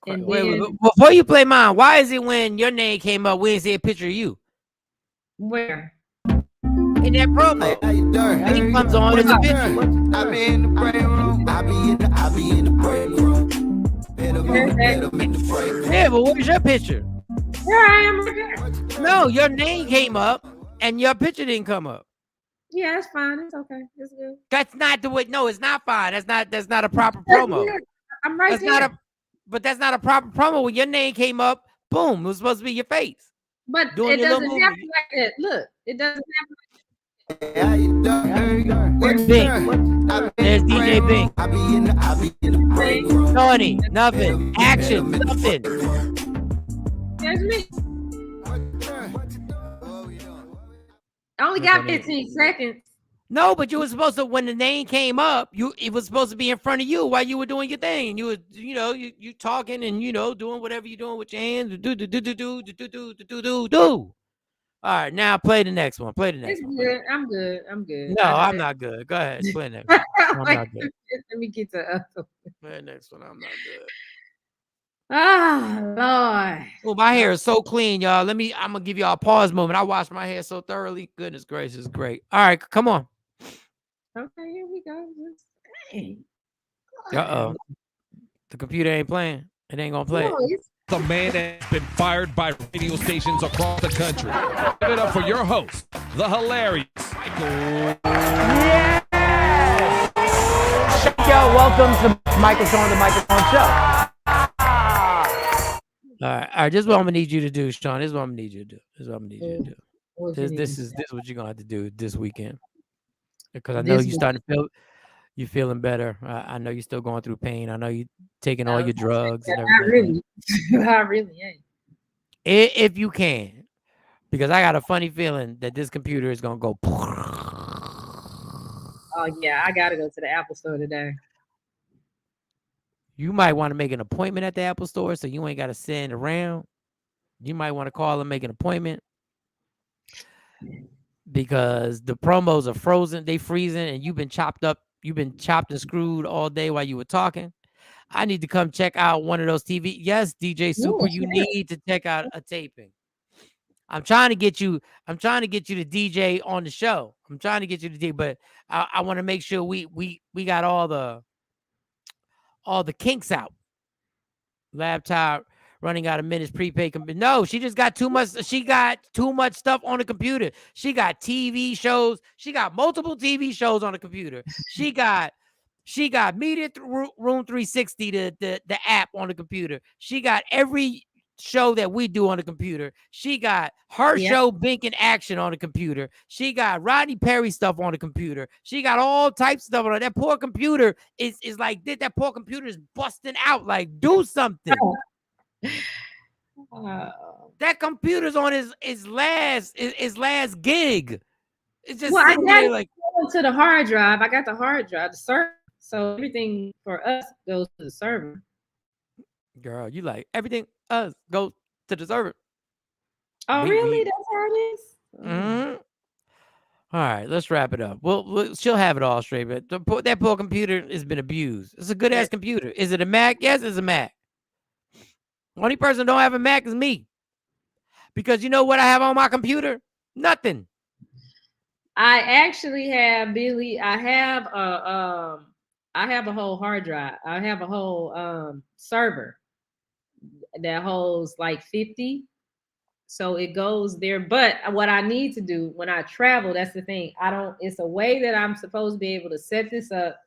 And wait, before you play mine, why is it when your name came up, we didn't see a picture of you? Where? in that promo. How you doing? He comes on as a picture. I be in the break room. I be in the break room. Better in the break room. Yeah, but where's your picture? Here I am right there. No, your name came up and your picture didn't come up. Yeah, it's fine. It's okay. It's good. That's not the way. No, it's not fine. That's not a proper promo. I'm right That's there. not a. But that's not a proper promo. When your name came up, boom, it was supposed to be your face. But doing it your little doesn't movie. happen like that. Look, it doesn't happen. How you doing? Where's Bink? There's DJ Bink. I be in the break room. Tony, nothing. Action, nothing. There's me. I only got 15 seconds. No, but you were supposed to, when the name came up, it was supposed to be in front of you while you were doing your thing. You were, you talking and doing whatever you're doing with your hands. Do. All right, now play the next one. Play the next one. Good. I'm good. No, I'm not good. Go ahead. Play the next one. I'm not good. Let me get to Play the next one. I'm not good. Lord. Oh, my hair is so clean, y'all. I'm gonna give y'all a pause moment. I washed my hair so thoroughly. Goodness gracious, great. All right, come on. Okay, here we go. Uh-oh. The computer ain't playing. It ain't gonna play. No, The man that's been fired by radio stations across the country. Give it up for your host, the hilarious Michael. Yo, welcome to Michael Shawn, the Michael Shawn Show. All right, this is what I'm gonna need you to do, Shawn. This is what I'm gonna need you to do. This is what you're gonna have to do this weekend. Because I know you're starting to feel, you're feeling better. I know you're still going through pain. I know you're taking all your drugs and everything. I really ain't. If you can, because I got a funny feeling that this computer is gonna go. Oh yeah, I gotta go to the Apple store today. You might want to make an appointment at the Apple store so you ain't got to send around. You might want to call and make an appointment because the promos are frozen. They freezing and you've been chopped and screwed all day while you were talking. I need to come check out one of those TV. Yes, DJ Super, you need to check out a taping. I'm trying to get you to DJ on the show. I'm trying to get you to DJ, but I want to make sure we got all the kinks out. Laptop running out of minutes, prepaid. No, she just got too much. She got too much stuff on the computer. She got TV shows. She got multiple TV shows on the computer. She got Media Room 360, the app on the computer. She got every show that we do on the computer. She got her show Bink in Action on the computer. She got Rodney Perry stuff on the computer. She got all types of stuff on it. That poor computer is like that poor computer is busting out. Like, do something. That computer's on his last gig. It's just sitting there like to the hard drive. I got the hard drive, the server. So everything for us goes to the server. Girl, you like everything us go to the server. Oh, really? That's how it is? Mm-hmm. All right, let's wrap it up. She'll have it all straight, but that poor computer has been abused. It's a good ass computer. Is it a Mac? Yes, it's a Mac. Only person who don't have a Mac is me. Because you know what I have on my computer? Nothing. I actually have, Billy. I have a whole hard drive. I have a whole server that holds like 50. So it goes there. But what I need to do when I travel, that's the thing. It's a way that I'm supposed to be able to set this up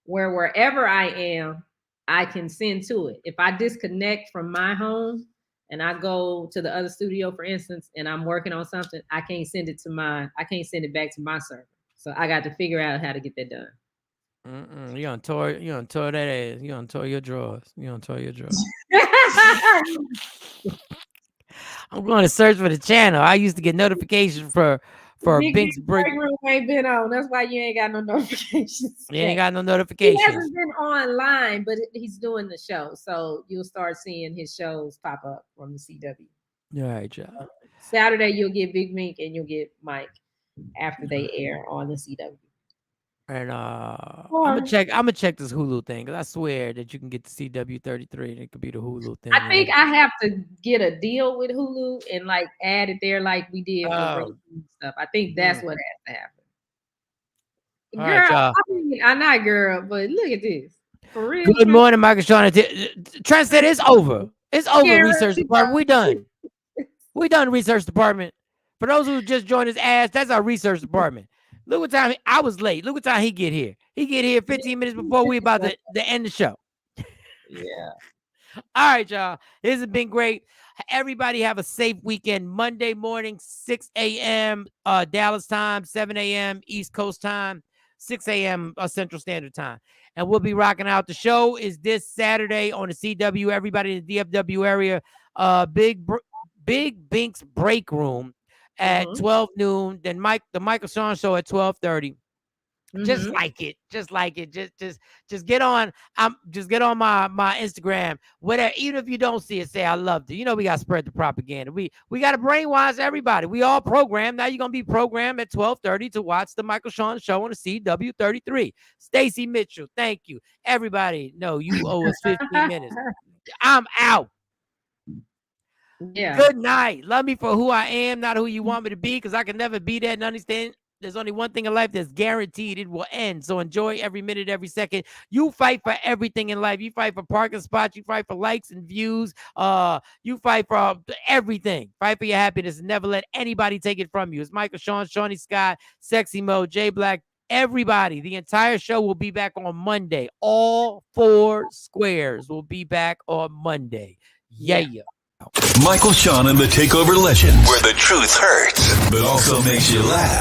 where wherever I am, I can send to it. If I disconnect from my home and I go to the other studio, for instance, and I'm working on something, I can't send it back to my server. So I got to figure out how to get that done. You gonna tore that ass. You gonna tore your drawers. I'm going to search for the channel. I used to get notifications for Bink's break. Room ain't been on. That's why you ain't got no notifications. You ain't got no notifications. He hasn't been online, but he's doing the show, so you'll start seeing his shows pop up from the CW. All right, y'all. Saturday you'll get Big Mink and you'll get Mike after they air on the CW. And I'm gonna check this Hulu thing, because I swear that you can get the CW33 and it could be the Hulu thing. I think I have to get a deal with Hulu and like add it there like we did for racing stuff. I think that's what has to happen. All Girl, right, y'all. I mean, I'm not girl, but look at this. For real. Good morning, Michael Shawn. Trent said it's over. It's over, research department. We done. We done, research department. For those who just joined his ass, that's our research department. Look what time I was late. Look what time he get here. He get here 15 minutes before we about to end the show. Yeah. All right, y'all. This has been great. Everybody have a safe weekend. Monday morning, 6 a.m. Dallas time, 7 a.m. East Coast time, 6 a.m. Central Standard Time. And we'll be rocking out. The show is this Saturday on the CW. Everybody in the DFW area, Big Bink's Break Room at 12 noon. Then the Michael Shawn Show at 12:30. Just like it. Just get on. Just get on my Instagram. Whatever. Even if you don't see it, say I loved it. You know we gotta spread the propaganda. We gotta brainwash everybody. We all programmed. Now you're gonna be programmed at 12:30 to watch the Michael Shawn Show on the CW33. Stacy Mitchell, thank you. Everybody, no, you owe us 15 minutes. I'm out. Yeah. Good night. Love me for who I am, not who you want me to be, because I can never be that and understand. There's only one thing in life that's guaranteed. It will end. So enjoy every minute, every second. You fight for everything in life. You fight for parking spots. You fight for likes and views. You fight for everything. Fight for your happiness and never let anybody take it from you. It's Michael Shawn, Shawnee Scott, Sexy Mo, Jay Black. Everybody, the entire show will be back on Monday. All 4 squares will be back on Monday. Yeah. Michael Shawn and the Takeover Legend, where the truth hurts, but also makes you laugh.